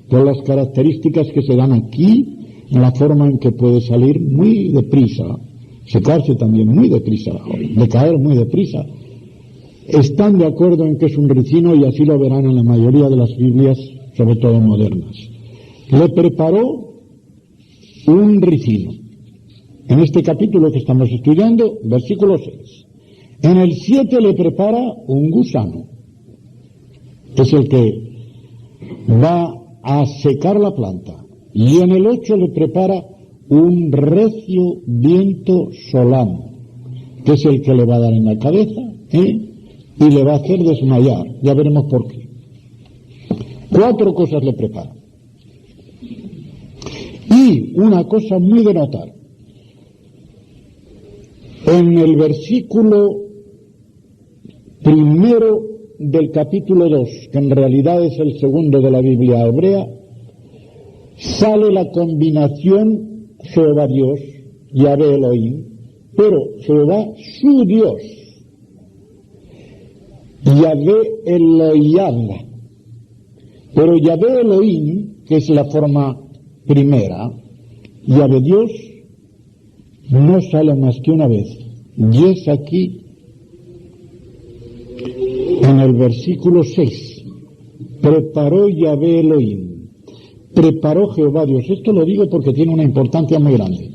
con las características que se dan aquí, en la forma en que puede salir muy deprisa, secarse también muy deprisa, decaer muy deprisa. Están de acuerdo en que es un ricino y así lo verán en la mayoría de las Biblias, sobre todo modernas. Le preparó un ricino. En este capítulo que estamos estudiando, versículo 6. En el 7 le prepara un gusano, que es el que va a secar la planta. Y en el 8 le prepara un recio viento solano, que es el que le va a dar en la cabeza, y le va a hacer desmayar. Ya veremos por qué. 4 cosas le prepara. Y una cosa muy de notar. En el versículo 1 del capítulo 2, que en realidad es el segundo de la Biblia hebrea, sale la combinación Jehová Dios, Yahvé Elohim, pero Jehová su Dios, Yahvé Elohim. Pero Yahvé Elohim, que es la forma primera, Yahvé Dios, no sale más que una vez. Y es aquí, en el versículo 6. Preparó Yahvé Elohim. Preparó Jehová Dios. Esto lo digo porque tiene una importancia muy grande.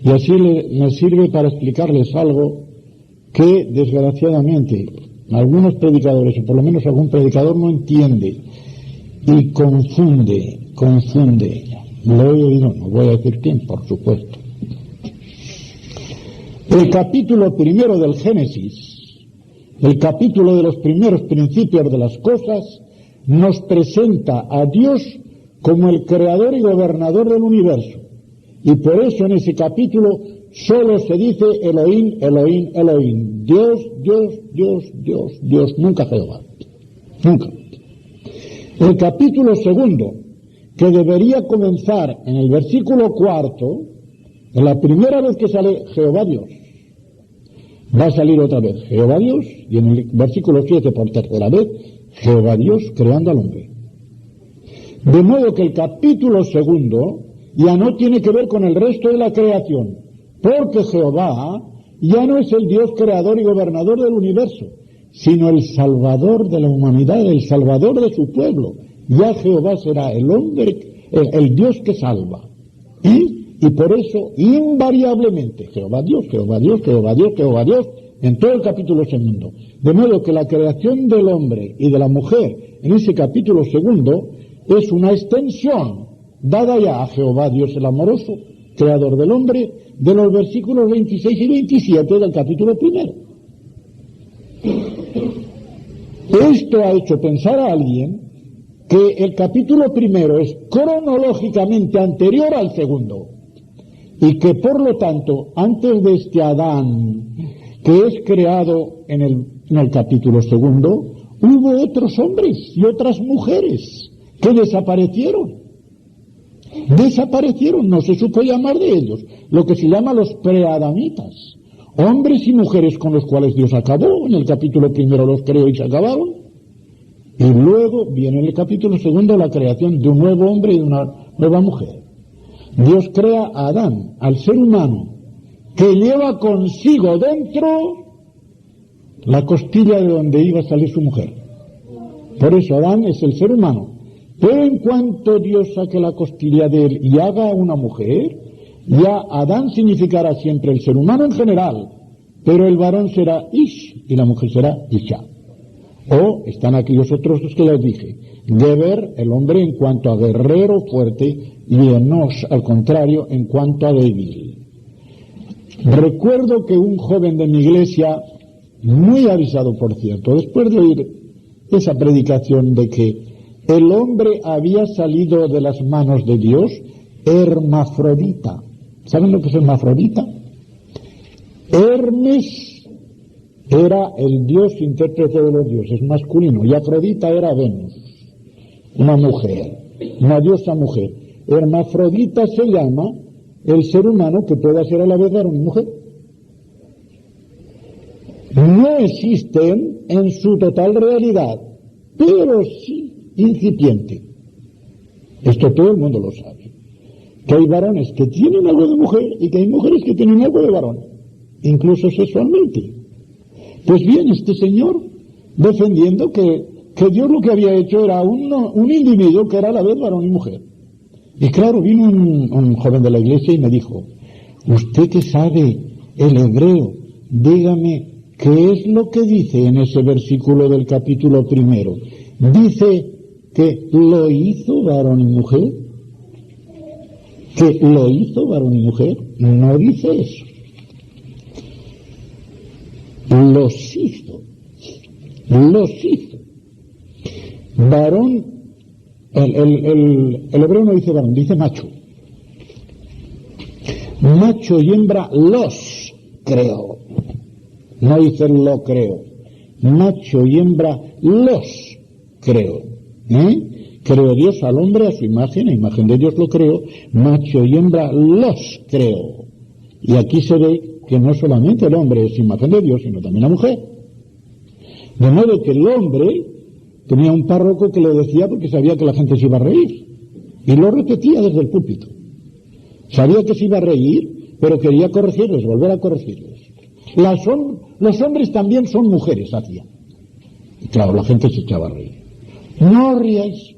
Y así me sirve para explicarles algo que, desgraciadamente, algunos predicadores, o por lo menos algún predicador, no entiende y confunde. Lo he oído, no voy a decir quién, por supuesto. El capítulo 1 del Génesis, el capítulo de los primeros principios de las cosas, nos presenta a Dios como el creador y gobernador del universo. Y por eso en ese capítulo solo se dice Elohim, Elohim, Elohim. Dios, Dios, Dios, Dios, Dios, nunca Jehová. Nunca. El capítulo 2, que debería comenzar en el versículo 4, es la primera vez que sale Jehová Dios. va a salir otra vez Jehová Dios, y en el versículo 7 por tercera vez, Jehová Dios creando al hombre. De modo que el capítulo segundo ya no tiene que ver con el resto de la creación, porque Jehová ya no es el Dios creador y gobernador del universo, sino el Salvador de la humanidad, el Salvador de su pueblo. Ya Jehová será el hombre, el Dios que salva. Y por eso, invariablemente, Jehová Dios, Jehová Dios, Jehová Dios, Jehová Dios, en todo el capítulo segundo. De modo que la creación del hombre y de la mujer en ese capítulo segundo es una extensión dada ya a Jehová Dios el amoroso, creador del hombre, de los versículos 26 y 27 del capítulo primero. Esto ha hecho pensar a alguien que el capítulo primero es cronológicamente anterior al segundo y que por lo tanto antes de este Adán que es creado en el capítulo segundo hubo otros hombres y otras mujeres que desaparecieron, no se supo llamar de ellos, lo que se llama los preadamitas, hombres y mujeres con los cuales Dios acabó. En el capítulo primero los creó y se acabaron, y luego viene en el capítulo segundo la creación de un nuevo hombre y de una nueva mujer. Dios crea a Adán, al ser humano, que lleva consigo dentro la costilla de donde iba a salir su mujer. Por eso Adán es el ser humano. Pero en cuanto Dios saque la costilla de él y haga una mujer, ya Adán significará siempre el ser humano en general, pero el varón será Ish y la mujer será Isha. O están aquellos otros dos que les dije, Geber, el hombre en cuanto a guerrero fuerte, y Enos, al contrario, en cuanto a débil. Recuerdo que un joven de mi iglesia, muy avisado por cierto, después de oír esa predicación de que el hombre había salido de las manos de Dios hermafrodita. ¿Saben lo que es hermafrodita? Hermes era el dios intérprete de los dioses, masculino, y Afrodita era Venus, una mujer, una diosa mujer. Hermafrodita se llama el ser humano que pueda ser a la vez varón y mujer. No existen en su total realidad, pero sí incipiente. Esto todo el mundo lo sabe. Que hay varones que tienen algo de mujer y que hay mujeres que tienen algo de varón, incluso sexualmente. Pues bien, este señor, defendiendo que Dios lo que había hecho era un individuo que era a la vez varón y mujer. Y claro, vino un joven de la iglesia y me dijo, usted que sabe el hebreo, dígame qué es lo que dice en ese versículo del capítulo primero. Dice que lo hizo varón y mujer, que lo hizo varón y mujer, no dice eso, los hizo, varón, el hebreo no dice varón, dice macho y hembra los creó, no dice lo creo, macho y hembra los creó. Creó Dios al hombre a su imagen, a imagen de Dios lo creó, macho y hembra los creó. Y aquí se ve que no solamente el hombre es imagen de Dios, sino también la mujer. De modo que el hombre tenía un párroco que lo decía porque sabía que la gente se iba a reír, y lo repetía desde el púlpito. Sabía que se iba a reír, pero quería corregirles, volver a corregirles. Los hombres también son mujeres, hacía. Y claro, la gente se echaba a reír. No ríais.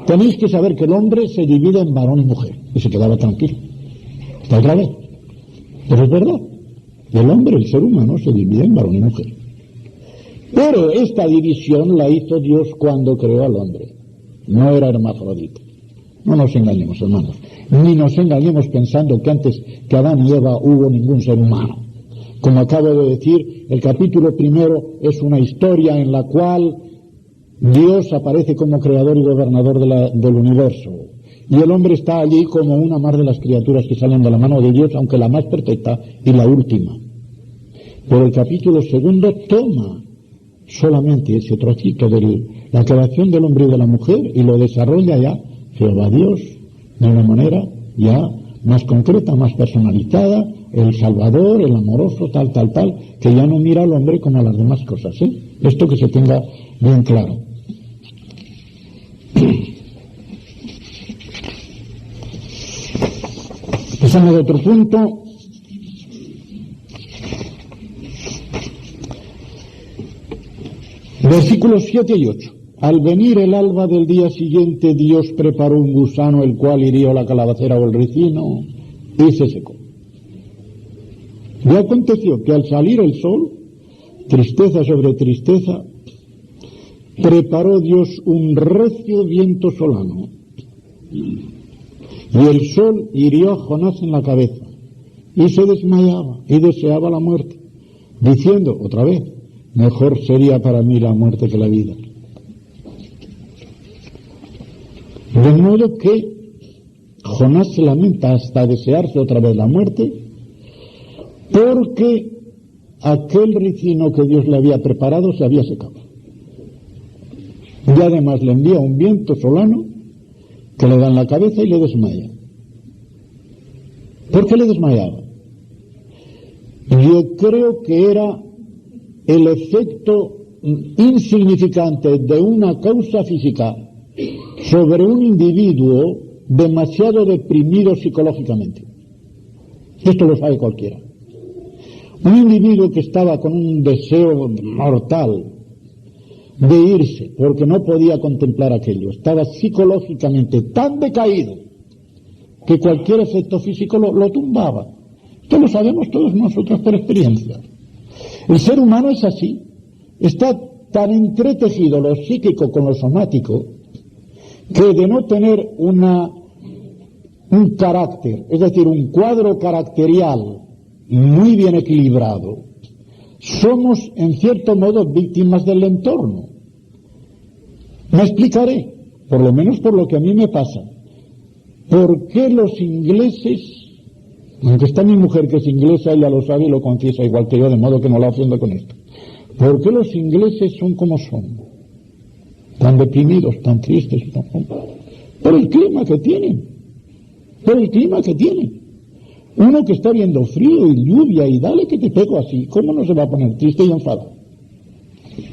Tenéis que saber que el hombre se divide en varón y mujer. Y se quedaba tranquilo. ¿Está otra vez? Pero es verdad. El hombre, el ser humano, se divide en varón y mujer. Pero esta división la hizo Dios cuando creó al hombre. No era hermafrodita. No nos engañemos, hermanos. Ni nos engañemos pensando que antes que Adán y Eva hubo ningún ser humano. Como acabo de decir, el capítulo primero es una historia en la cual Dios aparece como creador y gobernador del universo, y el hombre está allí como una más de las criaturas que salen de la mano de Dios, aunque la más perfecta y la última. Pero el capítulo segundo toma solamente ese trocito de la creación del hombre y de la mujer y lo desarrolla ya Jehová Dios de una manera ya más concreta, más personalizada, el salvador, el amoroso, tal, que ya no mira al hombre como a las demás cosas, ¿eh? Esto que se tenga bien claro. Pasamos a otro punto. Versículos 7 y 8. Al venir el alba del día siguiente, Dios preparó un gusano, el cual hirió la calabacera o el ricino, y se secó. Y aconteció que al salir el sol, tristeza sobre tristeza, preparó Dios un recio viento solano, y el sol hirió a Jonás en la cabeza, y se desmayaba, y deseaba la muerte, diciendo, otra vez, mejor sería para mí la muerte que la vida. De modo que Jonás se lamenta hasta desearse otra vez la muerte, porque aquel ricino que Dios le había preparado se había secado. Y además le envía un viento solano que le da en la cabeza y le desmaya. ¿Por qué le desmayaba? Yo creo que era el efecto insignificante de una causa física sobre un individuo demasiado deprimido psicológicamente. Esto lo sabe cualquiera. Un individuo que estaba con un deseo mortal de irse porque no podía contemplar aquello, estaba psicológicamente tan decaído que cualquier efecto físico lo tumbaba. Esto lo sabemos todos nosotros por experiencia. El ser humano es así, está tan entretejido lo psíquico con lo somático que de no tener un carácter, es decir, un cuadro caracterial muy bien equilibrado, somos en cierto modo víctimas del entorno. Me explicaré, por lo menos por lo que a mí me pasa, por qué los ingleses, aunque está mi mujer que es inglesa, ella lo sabe y lo confiesa igual que yo, de modo que no la ofendo con esto, por qué los ingleses son como son, tan deprimidos, tan tristes, por el clima que tienen, Uno que está viendo frío y lluvia y dale que te pego así, ¿cómo no se va a poner triste y enfadado?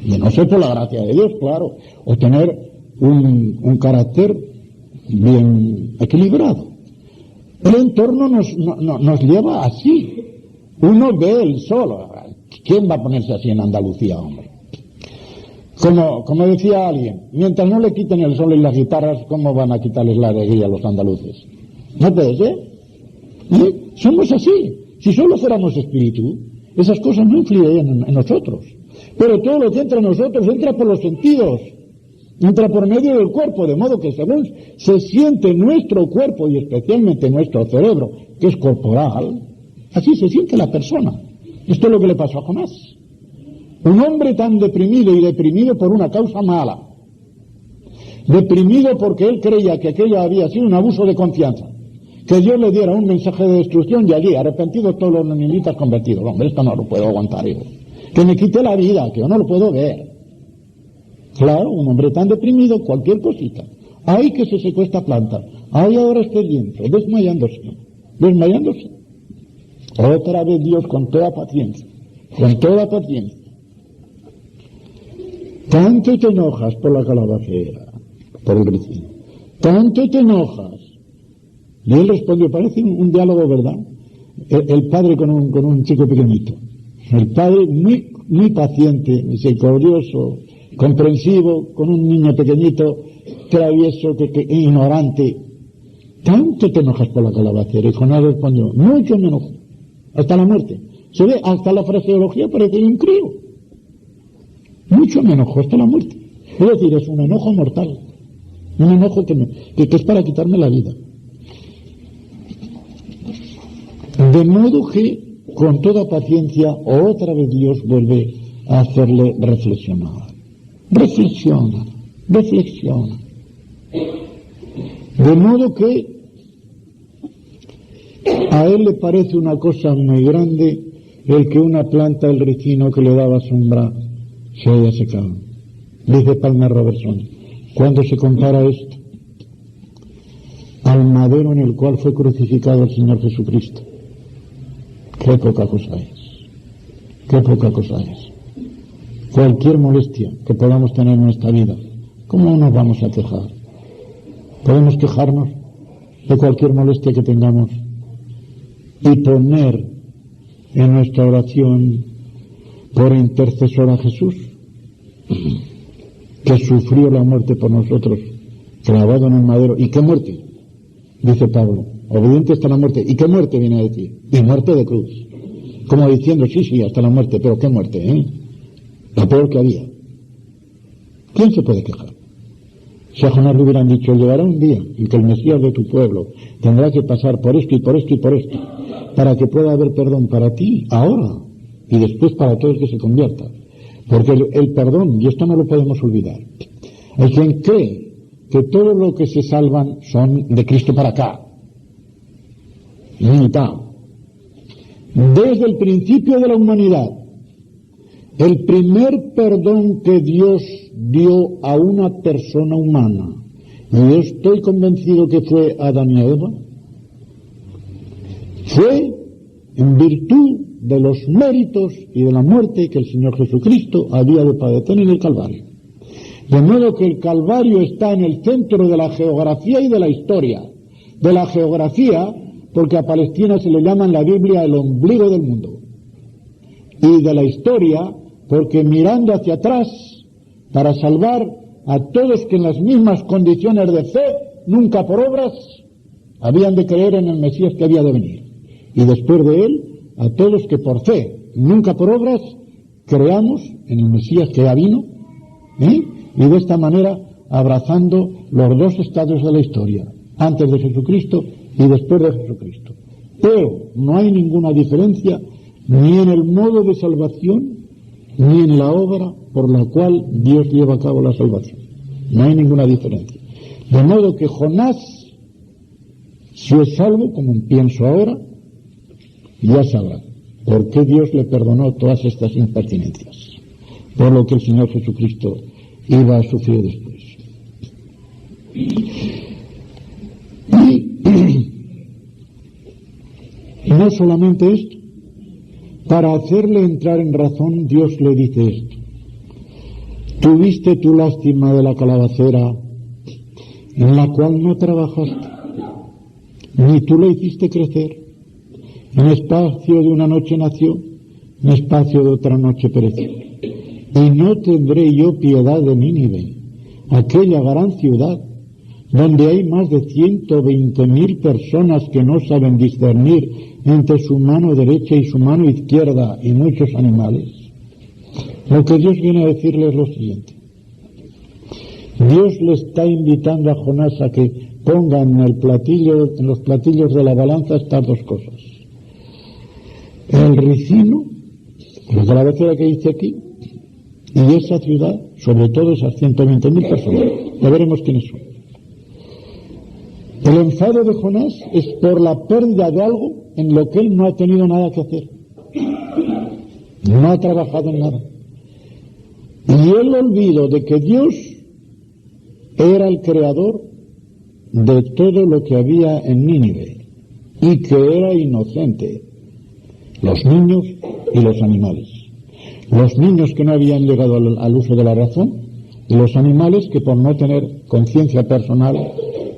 De no ser por la gracia de Dios, claro, o tener un carácter bien equilibrado. El entorno nos lleva así. Uno ve el sol. ¿Quién va a ponerse así en Andalucía, hombre? Como decía alguien, mientras no le quiten el sol y las guitarras, ¿cómo van a quitarles la alegría a los andaluces? ¿No puede ser? Somos así. Si solo fuéramos espíritu, esas cosas no influirían en nosotros. Pero todo lo que entra en nosotros entra por los sentidos, entra por medio del cuerpo, de modo que según se siente nuestro cuerpo y especialmente nuestro cerebro, que es corporal, así se siente la persona. Esto es lo que le pasó a Jonás. Un hombre tan deprimido y deprimido por una causa mala, deprimido porque él creía que aquello había sido un abuso de confianza, que Dios le diera un mensaje de destrucción y allí, arrepentidos todos los ninivitas convertidos. Hombre, esto no lo puedo aguantar, hijo. Que me quite la vida, que yo no lo puedo ver. Claro, un hombre tan deprimido, cualquier cosita. Ay, que se secó esta planta. Ay, ahora estoy limpio, desmayándose. Otra vez Dios con toda paciencia. Tanto te enojas por la calabacera, por el ricino. Tanto te enojas. Y él respondió, parece un diálogo, ¿verdad? El padre con un chico pequeñito. El padre muy paciente, misericordioso, comprensivo, con un niño pequeñito, travieso, ignorante. ¿Tanto te enojas por la calabacera? Y Jonás respondió, mucho me enojo, hasta la muerte. Se ve, hasta la fraseología parece un crío. Mucho me enojo, hasta la muerte. Es decir, es un enojo mortal. Un enojo que es para quitarme la vida. De modo que, con toda paciencia, otra vez Dios vuelve a hacerle reflexionar. Reflexiona. De modo que a él le parece una cosa muy grande el que una planta, el ricino que le daba sombra, se haya secado. Dice Palmer Robertson, cuando se compara esto al madero en el cual fue crucificado el Señor Jesucristo. Qué poca cosa es. Qué poca cosa es. Cualquier molestia que podamos tener en nuestra vida, ¿cómo nos vamos a quejar? Podemos quejarnos de cualquier molestia que tengamos y poner en nuestra oración por intercesor a Jesús, que sufrió la muerte por nosotros, clavado en el madero. ¿Y qué muerte? Dice Pablo, obediente hasta la muerte. ¿Y qué muerte viene a decir? Y muerte de cruz. Como diciendo, sí, hasta la muerte, pero ¿qué muerte, La peor que había. ¿Quién se puede quejar? Si a Jonás le hubieran dicho, llegará un día en que el Mesías de tu pueblo tendrá que pasar por esto y por esto y por esto, para que pueda haber perdón para ti, ahora, y después para todo el que se convierta. Porque el perdón, y esto no lo podemos olvidar, hay quien cree que todo lo que se salvan son de Cristo para acá. Mitad. Desde el principio de la humanidad, el primer perdón que Dios dio a una persona humana, y yo estoy convencido que fue Adán y Eva, fue en virtud de los méritos y de la muerte que el Señor Jesucristo había de padecer en el Calvario. De modo que el Calvario está en el centro de la geografía y de la historia. De la geografía, porque a Palestina se le llama en la Biblia el ombligo del mundo. Y de la historia, porque mirando hacia atrás, para salvar a todos que en las mismas condiciones de fe, nunca por obras, habían de creer en el Mesías que había de venir. Y después de él, a todos que por fe, nunca por obras, creamos en el Mesías que ya vino, y de esta manera abrazando los dos estadios de la historia, antes de Jesucristo y después de Jesucristo. Pero no hay ninguna diferencia ni en el modo de salvación ni en la obra por la cual Dios lleva a cabo la salvación. No hay ninguna diferencia. De modo que Jonás, si es salvo, como pienso ahora, ya sabrá por qué Dios le perdonó todas estas impertinencias, por lo que el Señor Jesucristo iba a sufrir después. Y no solamente esto, para hacerle entrar en razón, Dios le dice esto: tuviste tu lástima de la calabacera en la cual no trabajaste, ni tú la hiciste crecer. En espacio de una noche nació, en espacio de otra noche pereció. Y no tendré yo piedad de Nínive, aquella gran ciudad, donde hay más de 120,000 personas que no saben discernir entre su mano derecha y su mano izquierda, y muchos animales. Lo que Dios viene a decirle es lo siguiente: Dios le está invitando a Jonás a que ponga en los platillos de la balanza estas dos cosas: el ricino, la calabacera que dice aquí, y esa ciudad, sobre todo esas 120,000 personas. Ya veremos quiénes son. El enfado de Jonás es por la pérdida de algo en lo que él no ha tenido nada que hacer. No ha trabajado en nada. Y el olvido de que Dios era el creador de todo lo que había en Nínive y que era inocente. Los niños y los animales. Los niños que no habían llegado al uso de la razón, y los animales que por no tener conciencia personal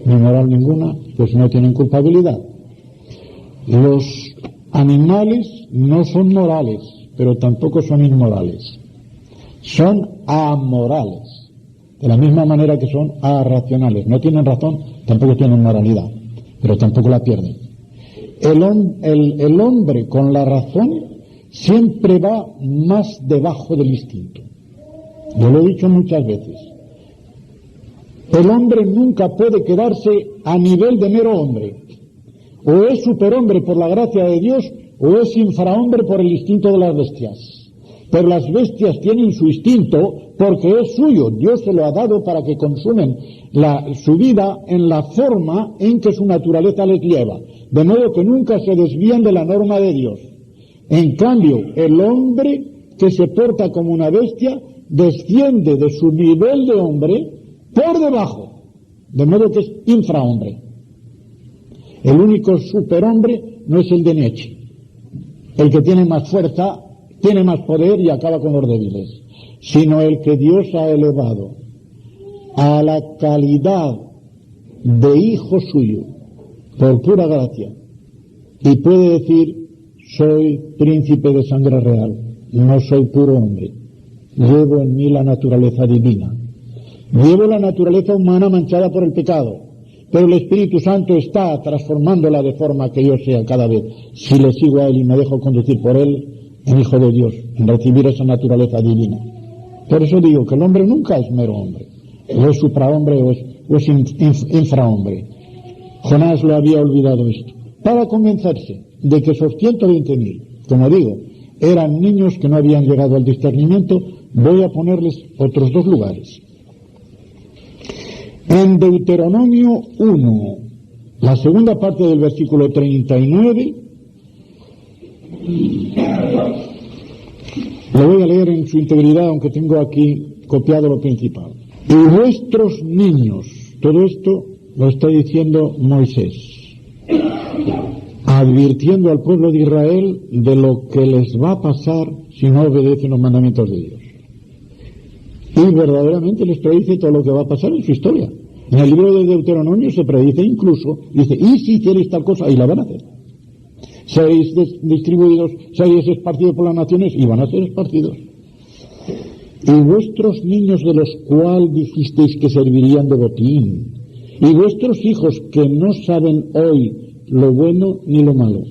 ni moral ninguna, pues no tienen culpabilidad. Los animales no son morales, pero tampoco son inmorales. Son amorales, de la misma manera que son arracionales. No tienen razón, tampoco tienen moralidad, pero tampoco la pierden. El hombre con la razón siempre va más debajo del instinto. Yo lo he dicho muchas veces. El hombre nunca puede quedarse a nivel de mero hombre. O es superhombre por la gracia de Dios, o es infrahombre por el instinto de las bestias. Pero las bestias tienen su instinto porque es suyo. Dios se lo ha dado para que consumen su vida en la forma en que su naturaleza les lleva. De modo que nunca se desvían de la norma de Dios. En cambio, el hombre que se porta como una bestia desciende de su nivel de hombre por debajo, de modo que es infrahombre. El único superhombre no es el de Nietzsche, el que tiene más fuerza, tiene más poder y acaba con los débiles, sino el que Dios ha elevado a la calidad de hijo suyo por pura gracia, y puede decir: soy príncipe de sangre real, no soy puro hombre, llevo en mí la naturaleza divina, llevo la naturaleza humana manchada por el pecado, pero el Espíritu Santo está transformándola de forma que yo sea cada vez, si le sigo a Él y me dejo conducir por Él, en hijo de Dios, en recibir esa naturaleza divina. Por eso digo que el hombre nunca es mero hombre, o es suprahombre o es infrahombre. Jonás lo había olvidado esto, para convencerse de que esos 120.000, como digo, eran niños que no habían llegado al discernimiento. Voy a ponerles otros dos lugares. En Deuteronomio 1, la segunda parte del versículo 39, lo voy a leer en su integridad, aunque tengo aquí copiado lo principal. Y vuestros niños, todo esto lo está diciendo Moisés, advirtiendo al pueblo de Israel de lo que les va a pasar si no obedecen los mandamientos de Dios. Y verdaderamente les predice todo lo que va a pasar en su historia. En el libro de Deuteronomio se predice incluso, dice: y si hicierais tal cosa, y la van a hacer. Seréis distribuidos, seréis esparcidos por las naciones, y van a ser esparcidos. Y vuestros niños, de los cuales dijisteis que servirían de botín, y vuestros hijos que no saben hoy lo bueno ni lo malo,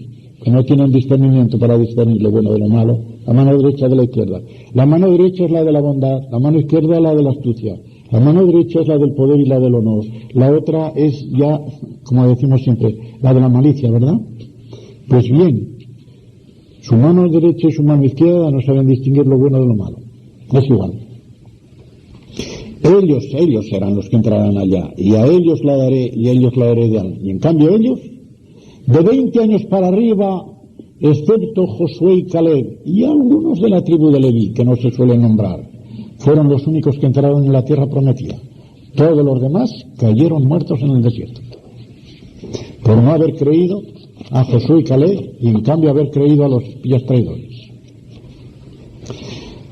que no tienen discernimiento para discernir lo bueno de lo malo, la mano derecha de la izquierda. La mano derecha es la de la bondad, la mano izquierda es la de la astucia. La mano derecha es la del poder y la del honor. La otra es ya, como decimos siempre, la de la malicia, ¿verdad? Pues bien, su mano derecha y su mano izquierda no saben distinguir lo bueno de lo malo. Es igual. Ellos serán los que entrarán allá, y a ellos la daré, y ellos la heredarán. Y en cambio ellos, de 20 años para arriba, excepto Josué y Caleb, y algunos de la tribu de Leví, que no se suelen nombrar, fueron los únicos que entraron en la tierra prometida. Todos los demás cayeron muertos en el desierto, por no haber creído a Josué y Caleb, y en cambio haber creído a los espías traidores.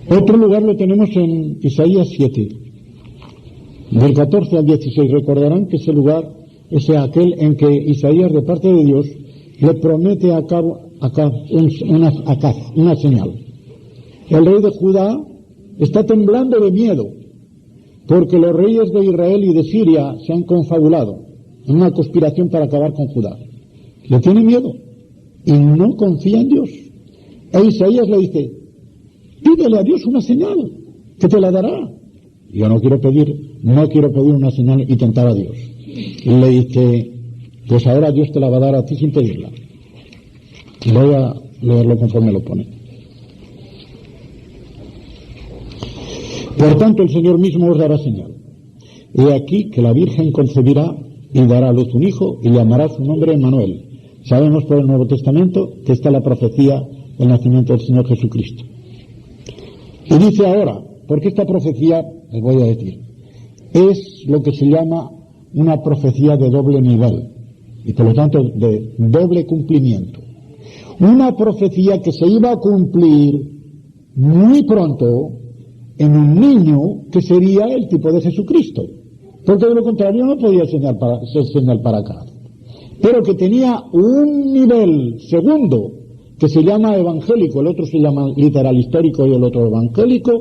Otro lugar lo tenemos en Isaías 7, del 14 al 16. Recordarán que ese lugar es aquel en que Isaías, de parte de Dios, le promete a Acaz una señal. El rey de Judá está temblando de miedo, porque los reyes de Israel y de Siria se han confabulado en una conspiración para acabar con Judá. Le tiene miedo y no confía en Dios. E Isaías le dice: pídele a Dios una señal, que te la dará. Yo no quiero pedir una señal y tentar a Dios. Y le dice: pues ahora Dios te la va a dar a ti sin pedirla. Y voy a leerlo conforme lo pone. Por tanto, el Señor mismo os dará señal. He aquí que la Virgen concebirá y dará a luz un hijo, y llamará su nombre Emmanuel. Sabemos por el Nuevo Testamento que está la profecía del nacimiento del Señor Jesucristo. Y dice ahora, porque esta profecía, les voy a decir, es lo que se llama una profecía de doble nivel, y por lo tanto de doble cumplimiento. Una profecía que se iba a cumplir muy pronto en un niño que sería el tipo de Jesucristo, porque de lo contrario no podía ser señal para acá, pero que tenía un nivel segundo que se llama evangélico, el otro se llama literal histórico y el otro evangélico,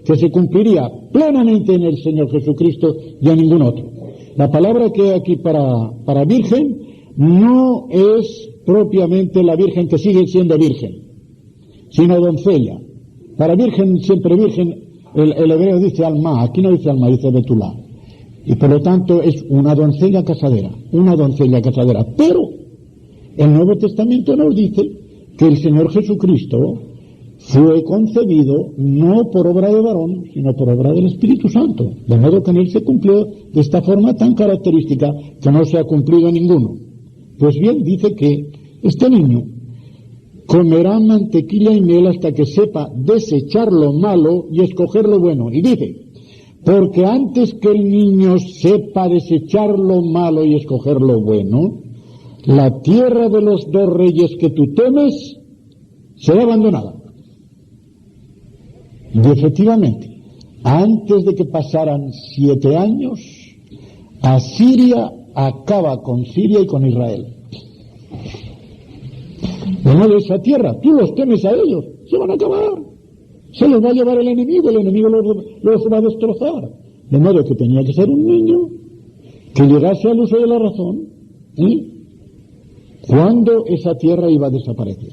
que se cumpliría plenamente en el Señor Jesucristo y en ningún otro. La palabra que hay aquí para virgen no es propiamente la virgen que sigue siendo virgen, sino doncella. Para virgen, siempre virgen, el hebreo dice alma, aquí no dice alma, dice betulá. Y por lo tanto es una doncella casadera. Pero el Nuevo Testamento nos dice que el Señor Jesucristo fue concebido no por obra de varón, sino por obra del Espíritu Santo, de modo que en él se cumplió de esta forma tan característica que no se ha cumplido en ninguno. Pues bien, dice que este niño comerá mantequilla y miel hasta que sepa desechar lo malo y escoger lo bueno. Y dice, porque antes que el niño sepa desechar lo malo y escoger lo bueno, la tierra de los dos reyes que tú temes será abandonada. Y efectivamente, antes de que pasaran 7 años, Asiria acaba con Siria y con Israel. De modo, esa tierra, tú los temes a ellos, se van a acabar. Se los va a llevar el enemigo los va a destrozar. De modo que tenía que ser un niño que llegase al uso de la razón, cuando esa tierra iba a desaparecer.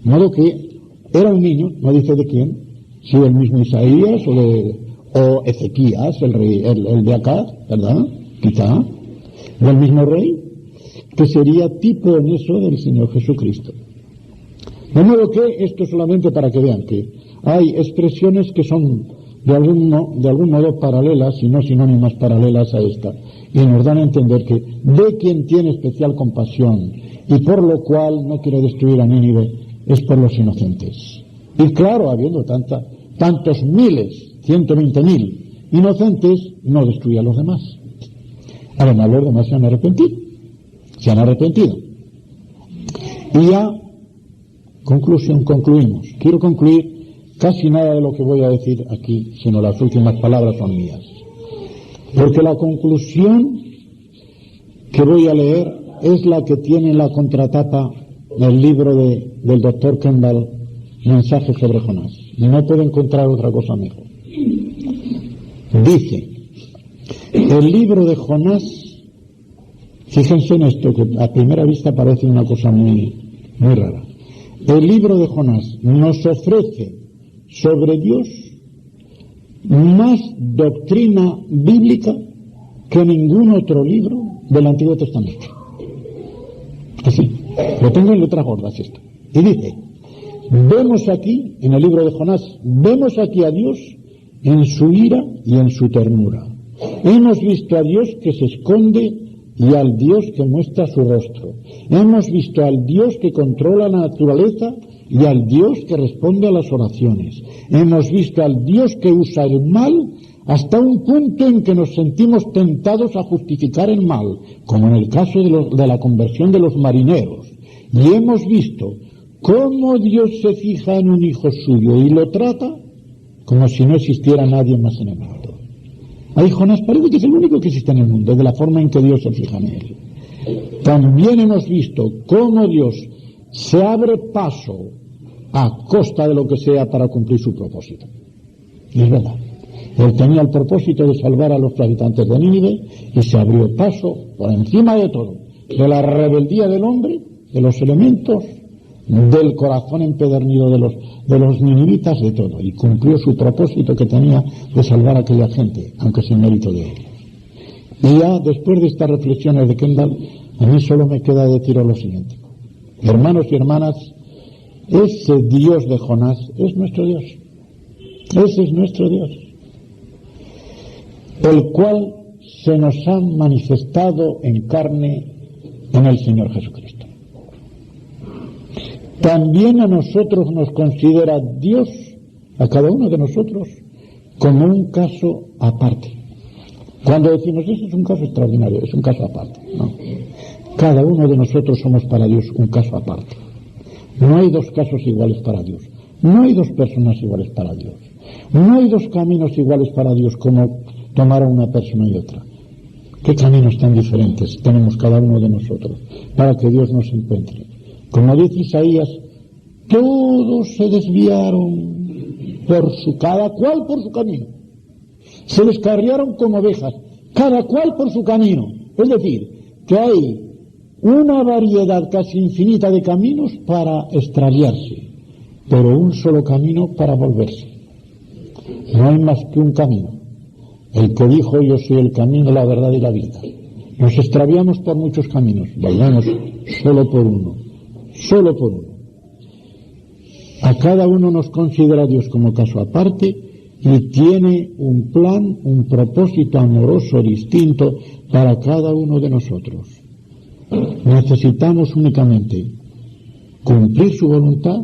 De modo que era un niño, no dice de quién, si el mismo Isaías o Ezequías, el rey, el de acá, ¿verdad? Quizá, del mismo rey, que sería tipo en eso del Señor Jesucristo. De modo que esto solamente para que vean que hay expresiones que son de algún modo paralelas y no sinónimas paralelas a esta, y nos dan a entender que de quien tiene especial compasión y por lo cual no quiere destruir a Nínive es por los inocentes. Y claro, habiendo tantos miles, 120.000 inocentes, no destruye a los demás. Además, los demás se han arrepentido. Y ya, concluimos. Quiero concluir. Casi nada de lo que voy a decir aquí, sino las últimas palabras son mías. Porque la conclusión que voy a leer es la que tiene en la contratapa del libro del doctor Kendall, Mensajes sobre Jonás. Y no puedo encontrar otra cosa mejor. Dice, el libro de Jonás, fíjense en esto, que a primera vista parece una cosa muy, muy rara. El libro de Jonás nos ofrece sobre Dios más doctrina bíblica que ningún otro libro del Antiguo Testamento. Así, lo tengo en letras gordas esto. Y dice, vemos aquí, en el libro de Jonás, vemos aquí a Dios en su ira y en su ternura. Hemos visto a Dios que se esconde y al Dios que muestra su rostro. Hemos visto al Dios que controla la naturaleza y al Dios que responde a las oraciones. Hemos visto al Dios que usa el mal hasta un punto en que nos sentimos tentados a justificar el mal, como en el caso de la conversión de los marineros. Y hemos visto cómo Dios se fija en un hijo suyo y lo trata como si no existiera nadie más en el mundo. Ahí Jonás parece que es el único que existe en el mundo, de la forma en que Dios se fija en él. También hemos visto cómo Dios se abre paso a costa de lo que sea para cumplir su propósito. Y es verdad. Él tenía el propósito de salvar a los habitantes de Nínive y se abrió paso por encima de todo, de la rebeldía del hombre, de los elementos, del corazón empedernido de los ninivitas, de todo, y cumplió su propósito que tenía de salvar a aquella gente, aunque sin mérito de él. Y ya después de estas reflexiones de Kendall, a mí solo me queda deciros lo siguiente: hermanos y hermanas, ese Dios de Jonás es nuestro Dios. Ese es nuestro Dios, el cual se nos ha manifestado en carne en el Señor Jesucristo. También a nosotros nos considera Dios, a cada uno de nosotros, como un caso aparte. Cuando decimos, ese es un caso extraordinario, es un caso aparte, no. Cada uno de nosotros somos para Dios un caso aparte. No hay dos casos iguales para Dios. No hay dos personas iguales para Dios. No hay dos caminos iguales para Dios como tomar a una persona y otra. ¿Qué caminos tan diferentes tenemos cada uno de nosotros para que Dios nos encuentre? Como dice Isaías, todos se desviaron cada cual por su camino. Se descarriaron como ovejas, cada cual por su camino. Es decir, que hay una variedad casi infinita de caminos para extraviarse, pero un solo camino para volverse. No hay más que un camino. El que dijo, yo soy el camino, la verdad y la vida. Nos extraviamos por muchos caminos, volvemos solo por uno. Solo por uno. A cada uno nos considera Dios como caso aparte y tiene un plan, un propósito amoroso distinto para cada uno de nosotros. Necesitamos únicamente cumplir su voluntad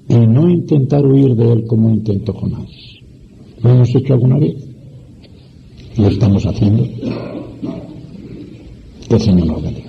y no intentar huir de él como intentó Jonás. ¿Lo hemos hecho alguna vez? Lo estamos haciendo. Que el Señor nos bendiga.